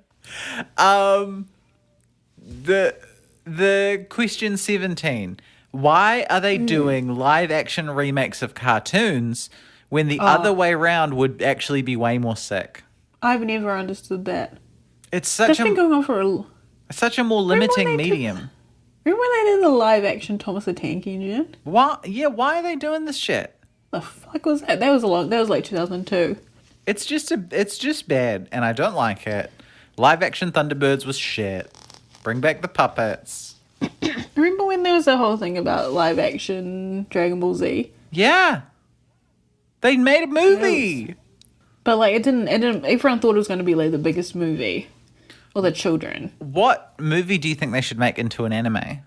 The question 17. Why are they doing live action remakes of cartoons when the other way around would actually be way more sick? I've never understood that. It's That's been going on for such a more limiting medium. Remember when they did the live action Thomas the Tank Engine? Why? Yeah, why are they doing this shit? The fuck was that? That was like 2002. It's just bad, and I don't like it. Live action Thunderbirds was shit. Bring back the puppets. Remember when there was that whole thing about live action Dragon Ball Z? Yeah. They made a movie. But like, it didn't. Everyone thought it was going to be like the biggest movie, or the children. What movie do you think they should make into an anime?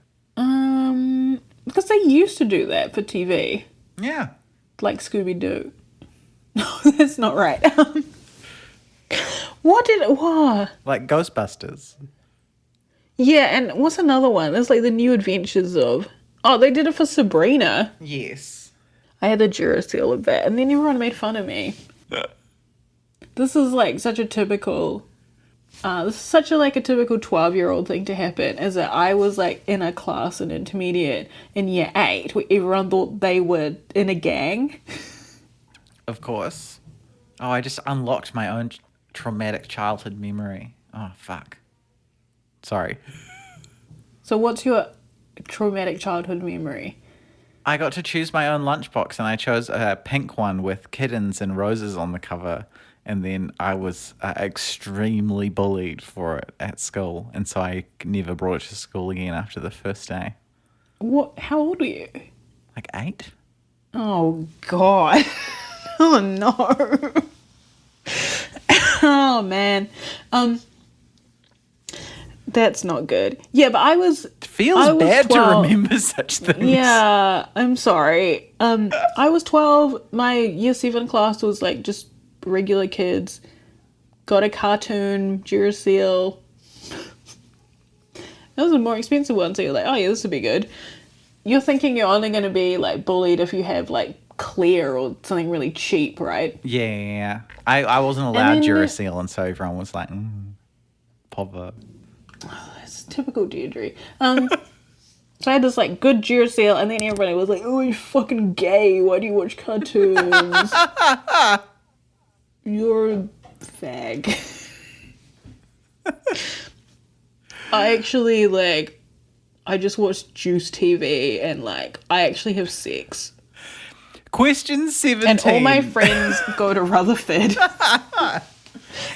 Because they used to do that for TV, Yeah. like Scooby Doo. No, that's not right. What? Like Ghostbusters. Yeah, and what's another one? There's like the New Adventures of. Oh, they did it for Sabrina. Yes. I had a Duracell of that, and then everyone made fun of me. This is like such a typical. This is such a typical 12-year-old thing to happen. Is that I was like in a class in intermediate in year 8 where everyone thought they were in a gang. Of course. Oh, I just unlocked my own traumatic childhood memory. Oh, fuck. Sorry. So what's your traumatic childhood memory? I got to choose my own lunchbox, and I chose a pink one with kittens and roses on the cover. And then I was extremely bullied for it at school. And so I never brought it to school again after the first day. What? How old were you? Like 8? Oh, God. Oh, no. Oh, man. That's not good. Yeah, but I was... It feels bad 12. To remember such things. Yeah, I'm sorry. I was 12. My year 7 class was like just regular kids. Got a cartoon, Duracell. That was a more expensive one, so you're like, oh yeah, this would be good. You're thinking you're only going to be like bullied if you have like Clear or something really cheap, right? Yeah. I wasn't allowed Duracell, and so everyone was like, Pova. Oh, that's typical Deirdre. So I had this like good Duracell, and then everybody was like, oh, you're fucking gay. Why do you watch cartoons? You're a fag. I actually I just watched Juice TV, and I actually have sex. Question 17. And all my friends go to Rutherford.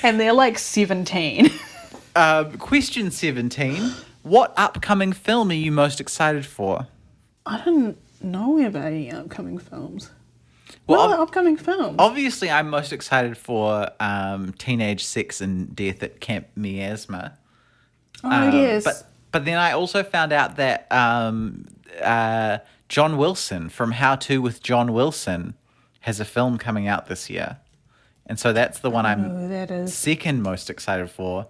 And they're 17. Question 17. What upcoming film are you most excited for? I don't know about any upcoming films. What are upcoming films? Obviously, I'm most excited for Teenage Sex and Death at Camp Miasma. Oh, yes. But then I also found out that John Wilson from How To with John Wilson has a film coming out this year. And so that's the one I'm second most excited for.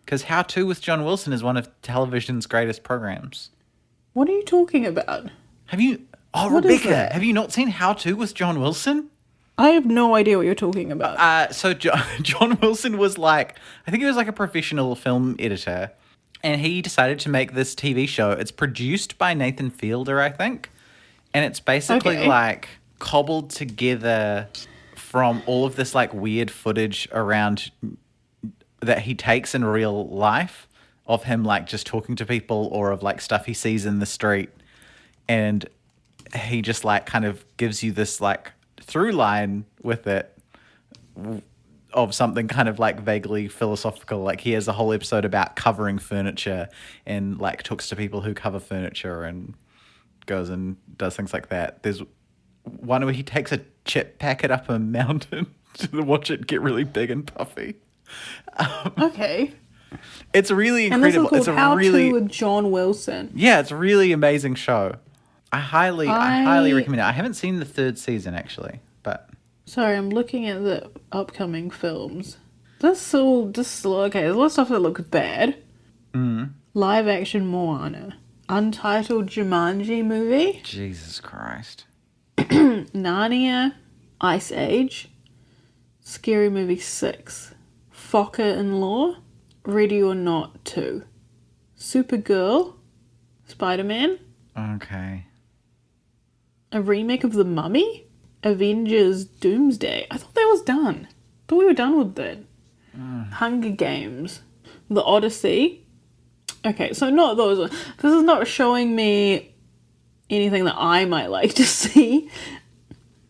Because How To with John Wilson is one of television's greatest programs. What are you talking about? Have you... Oh, what Rebecca, have you not seen How To with John Wilson? I have no idea what you're talking about. So John Wilson was I think he was a professional film editor. And he decided to make this TV show. It's produced by Nathan Fielder, I think. And it's basically cobbled together from all of this weird footage around that he takes in real life of him just talking to people or of stuff he sees in the street. And he just kind of gives you this through line with it of something kind of vaguely philosophical. He has a whole episode about covering furniture and talks to people who cover furniture and goes and does things like that. There's one where he takes a chip packet up a mountain to watch it get really big and puffy. Okay. It's really incredible. And this is called How To with John Wilson. Yeah, it's a really amazing show. I highly recommend it. I haven't seen the 3rd season actually, but sorry, I'm looking at the upcoming films. This okay. There's a lot of stuff that looks bad. Live action Moana, untitled Jumanji movie, Jesus Christ, Narnia, Ice Age, Scary Movie 6, Fokker in Law, Ready or Not 2, Supergirl, Spider-Man. Okay. A remake of The Mummy? Avengers Doomsday. I thought that was done. I thought we were done with that. Hunger Games. The Odyssey. Okay, so not those. This is not showing me anything that I might like to see.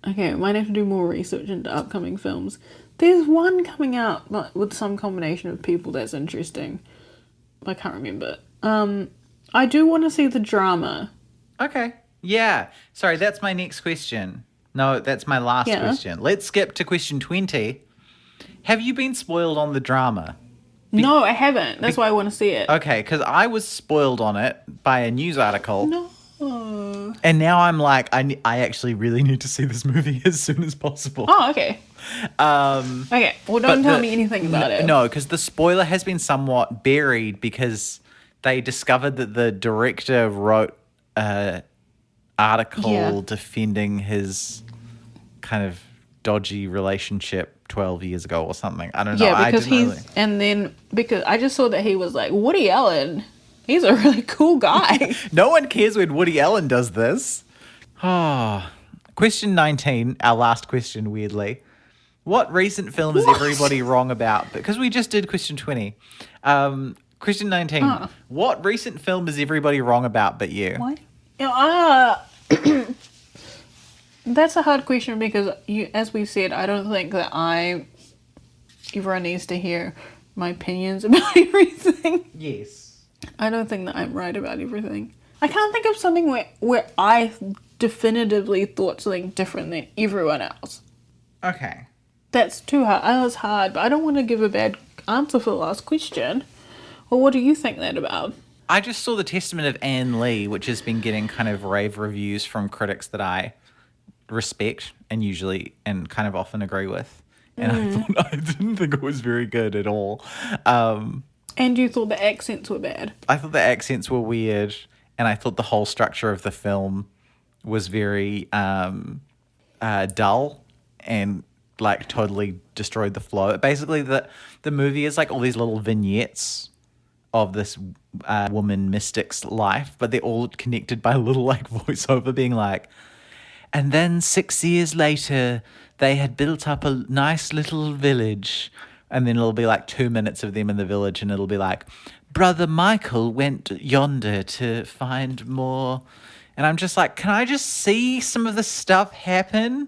Okay, I might have to do more research into upcoming films. There's one coming out with some combination of people that's interesting. I can't remember. I do want to see the drama. Okay. Yeah. Sorry, that's my next question. No, that's my last Yeah. question. Let's skip to question 20. Have you been spoiled on the drama? No, I haven't. That's why I want to see it. Okay, because I was spoiled on it by a news article. No. And now I'm like, I actually really need to see this movie as soon as possible. Oh, okay. Okay, well, don't tell me anything about it. No, because the spoiler has been somewhat buried because they discovered that the director wrote an article defending his kind of dodgy relationship 12 years ago or something. I don't know. Yeah, because because I just saw that he was like, Woody Allen, he's a really cool guy. No one cares when Woody Allen does this. Oh. Question 19, our last question, weirdly. What recent film is everybody wrong about? Because we just did question 20. Question 19. What recent film is everybody wrong about but you? What? That's a hard question because, as we said, I don't think that everyone needs to hear my opinions about everything. Yes. I don't think that I'm right about everything. I can't think of something where I definitively thought something different than everyone else. Okay. That's too hard. That was hard, but I don't want to give a bad answer for the last question. Well, what do you think that about? I just saw The Testament of Anne Lee, which has been getting kind of rave reviews from critics that I respect and kind of often agree with. And I didn't think it was very good at all. And you thought the accents were bad? I thought the accents were weird, and I thought the whole structure of the film was very dull and like totally destroyed the flow. Basically, the movie is like all these little vignettes of this woman mystic's life, but they're all connected by a little like voiceover being like, and then 6 years later, they had built up a nice little village. And then it'll be like 2 minutes of them in the village, and it'll be like, Brother Michael went yonder to find more. And I'm just like, can I just see some of the stuff happen?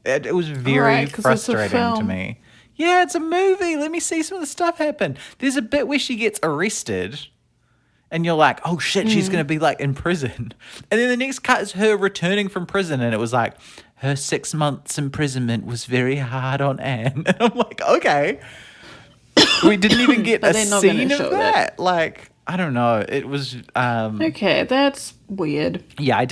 It was very frustrating to me. Yeah, it's a movie. Let me see some of the stuff happen. There's a bit where she gets arrested, and you're like, oh shit, she's going to be like in prison. And then the next cut is her returning from prison, and it was like, her 6 months imprisonment was very hard on Anne. And I'm like, okay. We didn't even get a scene of that. Like, I don't know. It was... okay, that's weird. Yeah, I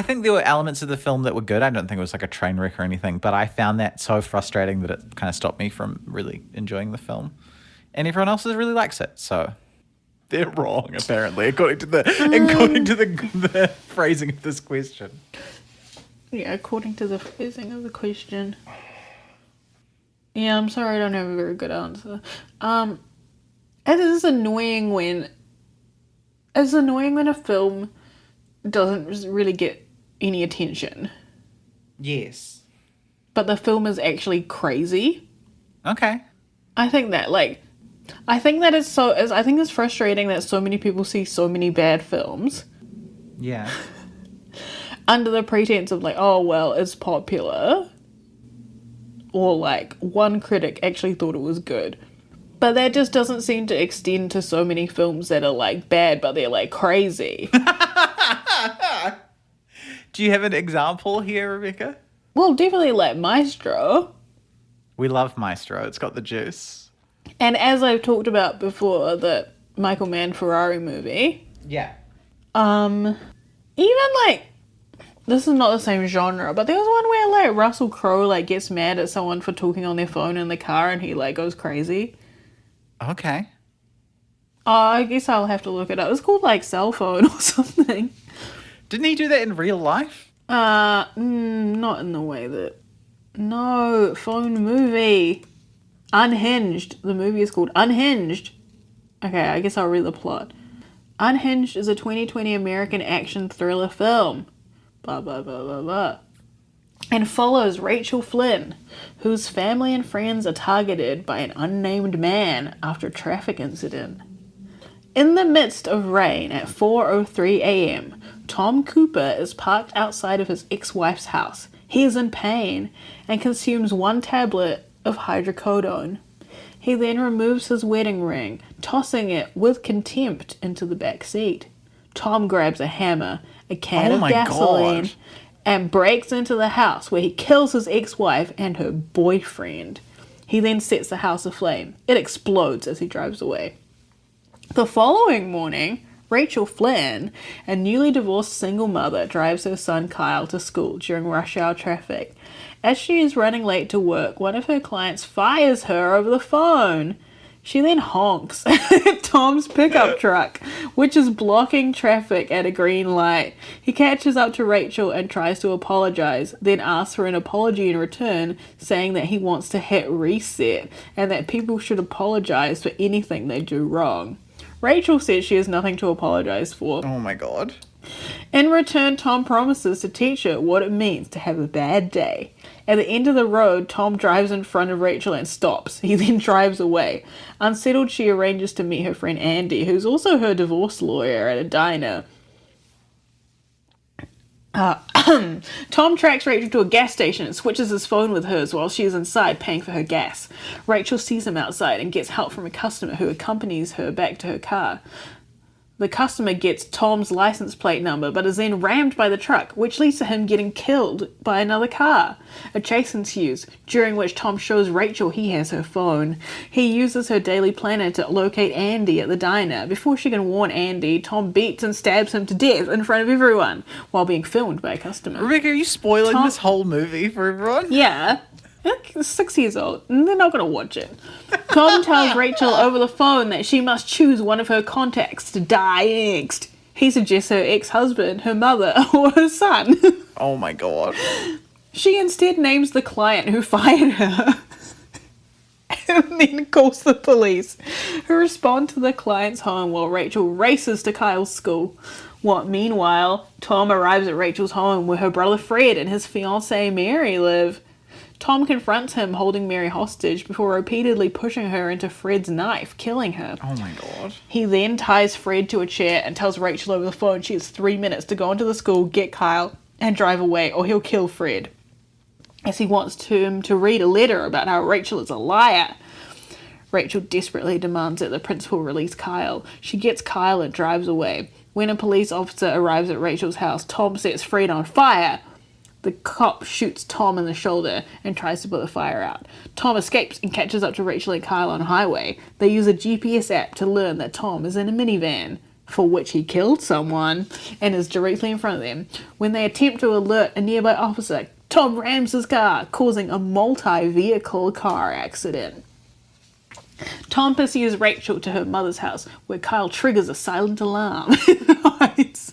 think there were elements of the film that were good. I don't think it was like a train wreck or anything, but I found that so frustrating that it kind of stopped me from really enjoying the film. And everyone else really likes it, so... They're wrong, apparently, according to the phrasing of this question. Yeah, according to the phrasing of the question. Yeah, I'm sorry I don't have a very good answer. And it is annoying when a film doesn't really get any attention. Yes. But the film is actually crazy. Okay. I think it's frustrating that so many people see so many bad films. Yeah. Under the pretense of like, oh, well, it's popular. Or like, one critic actually thought it was good. But that just doesn't seem to extend to so many films that are like bad, but they're like crazy. Do you have an example here, Rebecca? Well, definitely like Maestro. We love Maestro. It's got the juice. And as I've talked about before, the Michael Mann Ferrari movie. Yeah. Even like, this is not the same genre, but there was one where like Russell Crowe like gets mad at someone for talking on their phone in the car and he like goes crazy. Okay. I guess I'll have to look it up. It's called like Cell Phone or something. Didn't he do that in real life? Not in the way that... No, phone movie. Unhinged. The movie is called Unhinged. Okay, I guess I'll read the plot. Unhinged is a 2020 American action thriller film. Blah, blah, blah, blah, blah. And follows Rachel Flynn, whose family and friends are targeted by an unnamed man after a traffic incident. In the midst of rain at 4:03 a.m., Tom Cooper is parked outside of his ex-wife's house. He is in pain and consumes 1 tablet of hydrocodone. He then removes his wedding ring, tossing it with contempt into the back seat. Tom grabs a hammer, a can of gasoline, and breaks into the house where he kills his ex-wife and her boyfriend. He then sets the house aflame. It explodes as he drives away. The following morning, Rachel Flynn, a newly divorced single mother, drives her son Kyle to school during rush hour traffic. As she is running late to work, one of her clients fires her over the phone. She then honks at Tom's pickup truck, which is blocking traffic at a green light. He catches up to Rachel and tries to apologize, then asks for an apology in return, saying that he wants to hit reset and that people should apologize for anything they do wrong. Rachel says she has nothing to apologize for. Oh my god. In return, Tom promises to teach her what it means to have a bad day. At the end of the road, Tom drives in front of Rachel and stops. He then drives away. Unsettled, she arranges to meet her friend Andy, who's also her divorce lawyer, at a diner. Tom tracks Rachel to a gas station and switches his phone with hers while she is inside paying for her gas. Rachel sees him outside and gets help from a customer who accompanies her back to her car. The customer gets Tom's license plate number but is then rammed by the truck, which leads to him getting killed by another car. A chase ensues, during which Tom shows Rachel he has her phone. He uses her daily planner to locate Andy at the diner. Before she can warn Andy, Tom beats and stabs him to death in front of everyone while being filmed by a customer. Rebecca, are you spoiling this whole movie for everyone? Yeah. They're 6 years old, and they're not going to watch it. Tom tells Rachel over the phone that she must choose one of her contacts to die next. He suggests her ex-husband, her mother, or her son. Oh my god. She instead names the client who fired her. And then calls the police, who respond to the client's home while Rachel races to Kyle's school. Meanwhile, Tom arrives at Rachel's home where her brother Fred and his fiancée Mary live. Tom confronts him holding Mary hostage before repeatedly pushing her into Fred's knife, killing her. Oh my god. He then ties Fred to a chair and tells Rachel over the phone she has 3 minutes to go into the school, get Kyle, and drive away, or he'll kill Fred. As he wants him to read a letter about how Rachel is a liar. Rachel desperately demands that the principal release Kyle. She gets Kyle and drives away. When a police officer arrives at Rachel's house, Tom sets Fred on fire. The cop shoots Tom in the shoulder and tries to put the fire out. Tom escapes and catches up to Rachel and Kyle on a highway. They use a GPS app to learn that Tom is in a minivan, for which he killed someone, and is directly in front of them. When they attempt to alert a nearby officer, Tom rams his car, causing a multi-vehicle car accident. Tom pursues Rachel to her mother's house, where Kyle triggers a silent alarm. Nice.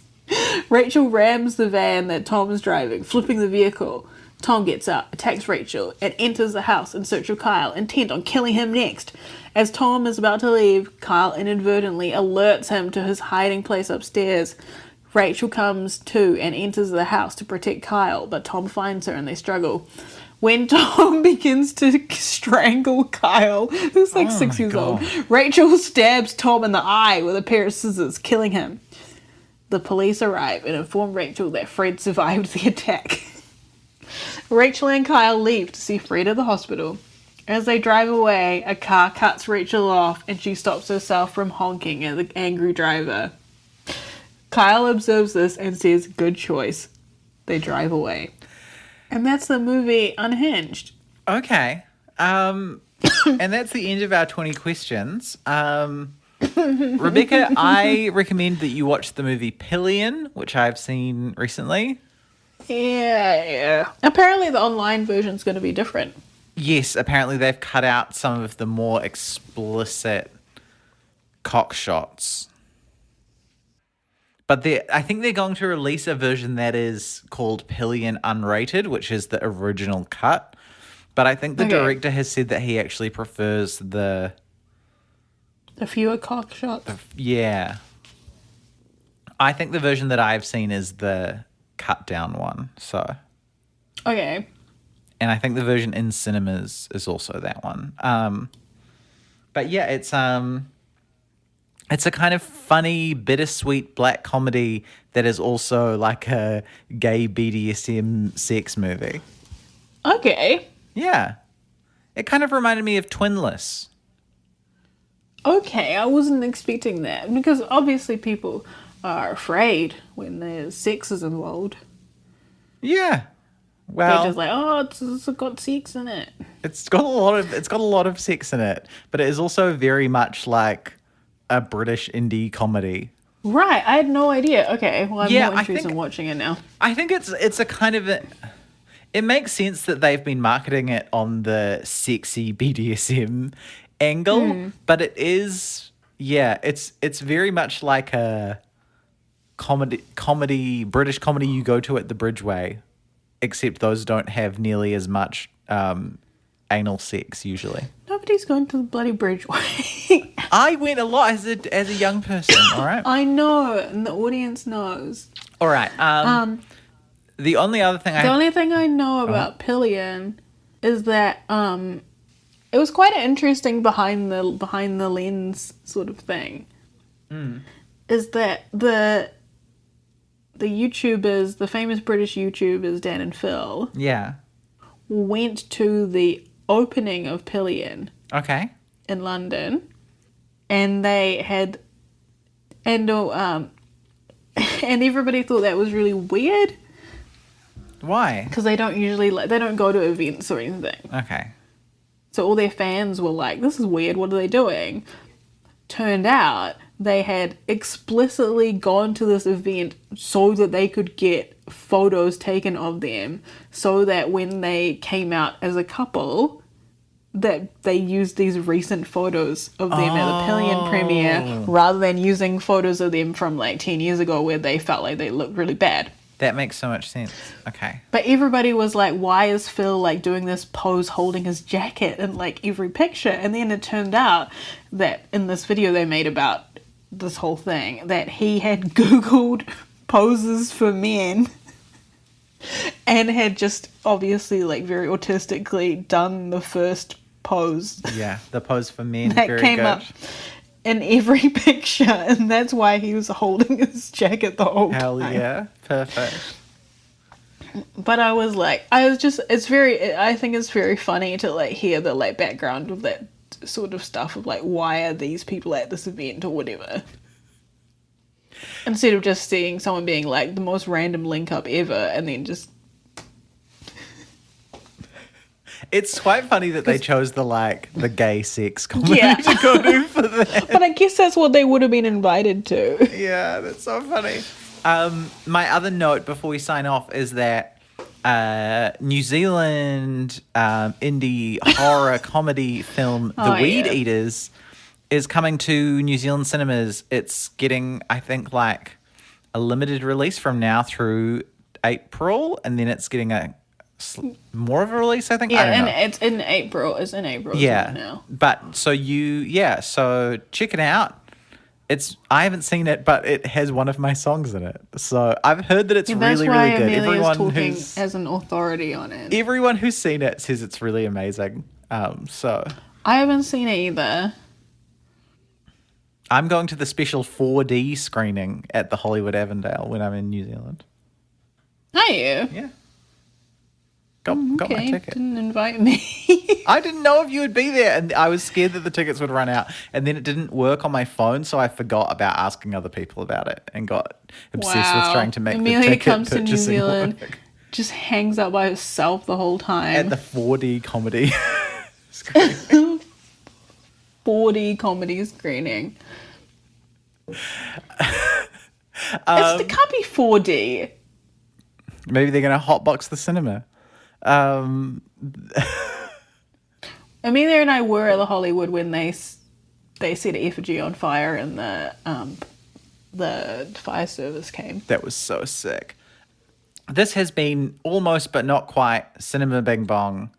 Rachel rams the van that Tom is driving, flipping the vehicle. Tom gets up, attacks Rachel, and enters the house in search of Kyle, intent on killing him next. As Tom is about to leave, Kyle inadvertently alerts him to his hiding place upstairs. Rachel comes to and enters the house to protect Kyle, but Tom finds her and they struggle. When Tom begins to strangle Kyle, who's like 6 years old, Rachel stabs Tom in the eye with a pair of scissors, killing him. The police arrive and inform Rachel that Fred survived the attack. Rachel and Kyle leave to see Fred at the hospital. As they drive away, a car cuts Rachel off and she stops herself from honking at the angry driver. Kyle observes this and says, "Good choice." They drive away. And that's the movie Unhinged. Okay. And that's the end of our 20 questions. Rebecca, I recommend that you watch the movie Pillion, which I've seen recently. Yeah. Apparently the online version's going to be different. Yes, apparently they've cut out some of the more explicit cock shots. But I think they're going to release a version that is called Pillion Unrated, which is the original cut. But I think the director has said that he actually prefers the fewer cock shots. Yeah. I think the version that I've seen is the cut down one. So. Okay. And I think the version in cinemas is also that one. But yeah, it's a kind of funny, bittersweet black comedy that is also like a gay BDSM sex movie. Okay. Yeah. It kind of reminded me of Twinless. Okay, I wasn't expecting that. Because obviously people are afraid when there's sex is involved. Yeah. They're Well, just like, oh, it's got sex in it. it's got a lot of sex in it, but it is also very much like a British indie comedy. Right, I had no idea. Okay, well, I'm Yeah, more I interested think- in watching it now. I think it's a kind of it makes sense that they've been marketing it on the sexy BDSM angle, but it is it's very much like a British comedy you go to at the Bridgeway, except those don't have nearly as much anal sex usually. Nobody's going to the bloody Bridgeway. I went a lot as a young person, all right? I know, and the audience knows. All right. The only other thing The only thing I know about Pillion is that it was quite an interesting behind the lens sort of thing. Is that the YouTubers, the famous British YouTubers Dan and Phil, Yeah. went to the opening of Pillion Okay. in London, and they had and everybody thought that was really weird Why? because they don't go to events or anything. Okay. So all their fans were like, this is weird, what are they doing? Turned out they had explicitly gone to this event so that they could get photos taken of them, so that when they came out as a couple, that they used these recent photos of them at the Pillion premiere rather than using photos of them from like 10 years ago where they felt like they looked really bad. That makes so much sense. Okay. But everybody was like, why is Phil like doing this pose holding his jacket in like every picture? And then it turned out that in this video they made about this whole thing, that he had Googled poses for men and had just obviously like very autistically done the first pose Yeah, the pose for men. that very came good. up in every picture, and that's why he was holding his jacket the whole Hell time. yeah. Perfect. But I think it's very funny to like hear the like background of that sort of stuff of like, why are these people at this event or whatever, instead of just seeing someone being like the most random link up ever and then just It's quite funny that they chose the gay sex comedy Yeah. to go to for that. but I guess that's what they would have been invited to. Yeah, that's so funny. My other note before we sign off is that New Zealand indie horror comedy film The Oh, Weed yeah. Eaters is coming to New Zealand cinemas. It's getting, I think, like a limited release from now through April, and then it's getting more of a release, I think. I don't Yeah, know. and it's in April. It's in April Yeah, now. but so check it out. I haven't seen it, but it has one of my songs in it. So I've heard that it's And that's really, why really good. Amelia is talking as an authority on it. Everyone who's seen it says it's really amazing. So I haven't seen it either. I'm going to the special 4D screening at the Hollywood Avondale when I'm in New Zealand. Are you? Yeah. Got my Okay, ticket. didn't invite me. I didn't know if you would be there, and I was scared that the tickets would run out. And then it didn't work on my phone, so I forgot about asking other people about it and got obsessed with trying to make the Amelia ticket comes to New purchasing Zealand, work. just hangs out by herself the whole time. At the 4D comedy screening. 4D comedy screening. It can't be 4D. Maybe they're going to hotbox the cinema. Amelia and I were at the Hollywood when they set effigy on fire and the fire service came. That was so sick. This has been almost but not quite Cinema Bing Bong.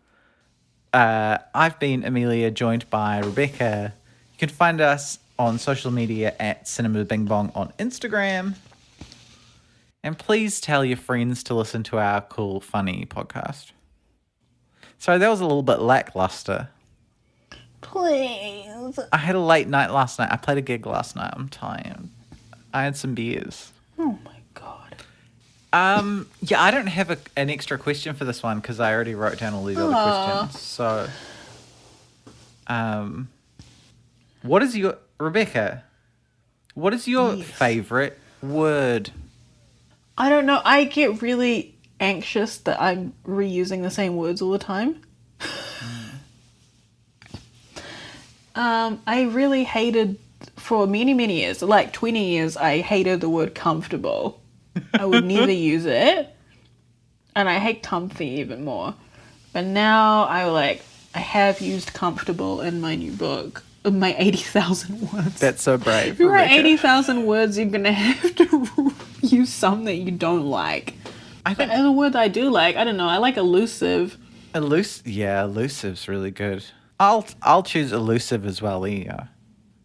I've been Amelia, joined by Rebecca. You can find us on social media at Cinema Bing Bong on Instagram. And please tell your friends to listen to our cool, funny podcast. Sorry, that was a little bit lackluster. Please. I had a late night last night. I played a gig last night. I'm tired. I had some beers. Oh my god. Yeah, I don't have an extra question for this one because I already wrote down all these other questions. So, what is your favorite word? I don't know. I get really anxious that I'm reusing the same words all the time. I really hated, for many, many years, like 20 years, I hated the word comfortable. I would never use it. And I hate comfy even more. But now I have used comfortable in my new book. My 80,000 words. That's so brave. If you write Rebecca. 80,000 words, you're going to have to use some that you don't like. I think And the word that I do like, I don't know, I like elusive. elusive's really good. I'll choose elusive as well, Leah.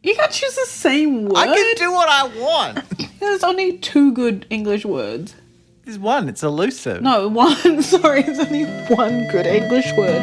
You can't choose the same word. I can do what I want. There's only 2 good English words. There's one. It's elusive. No, one. Sorry, there's only 1 good English word.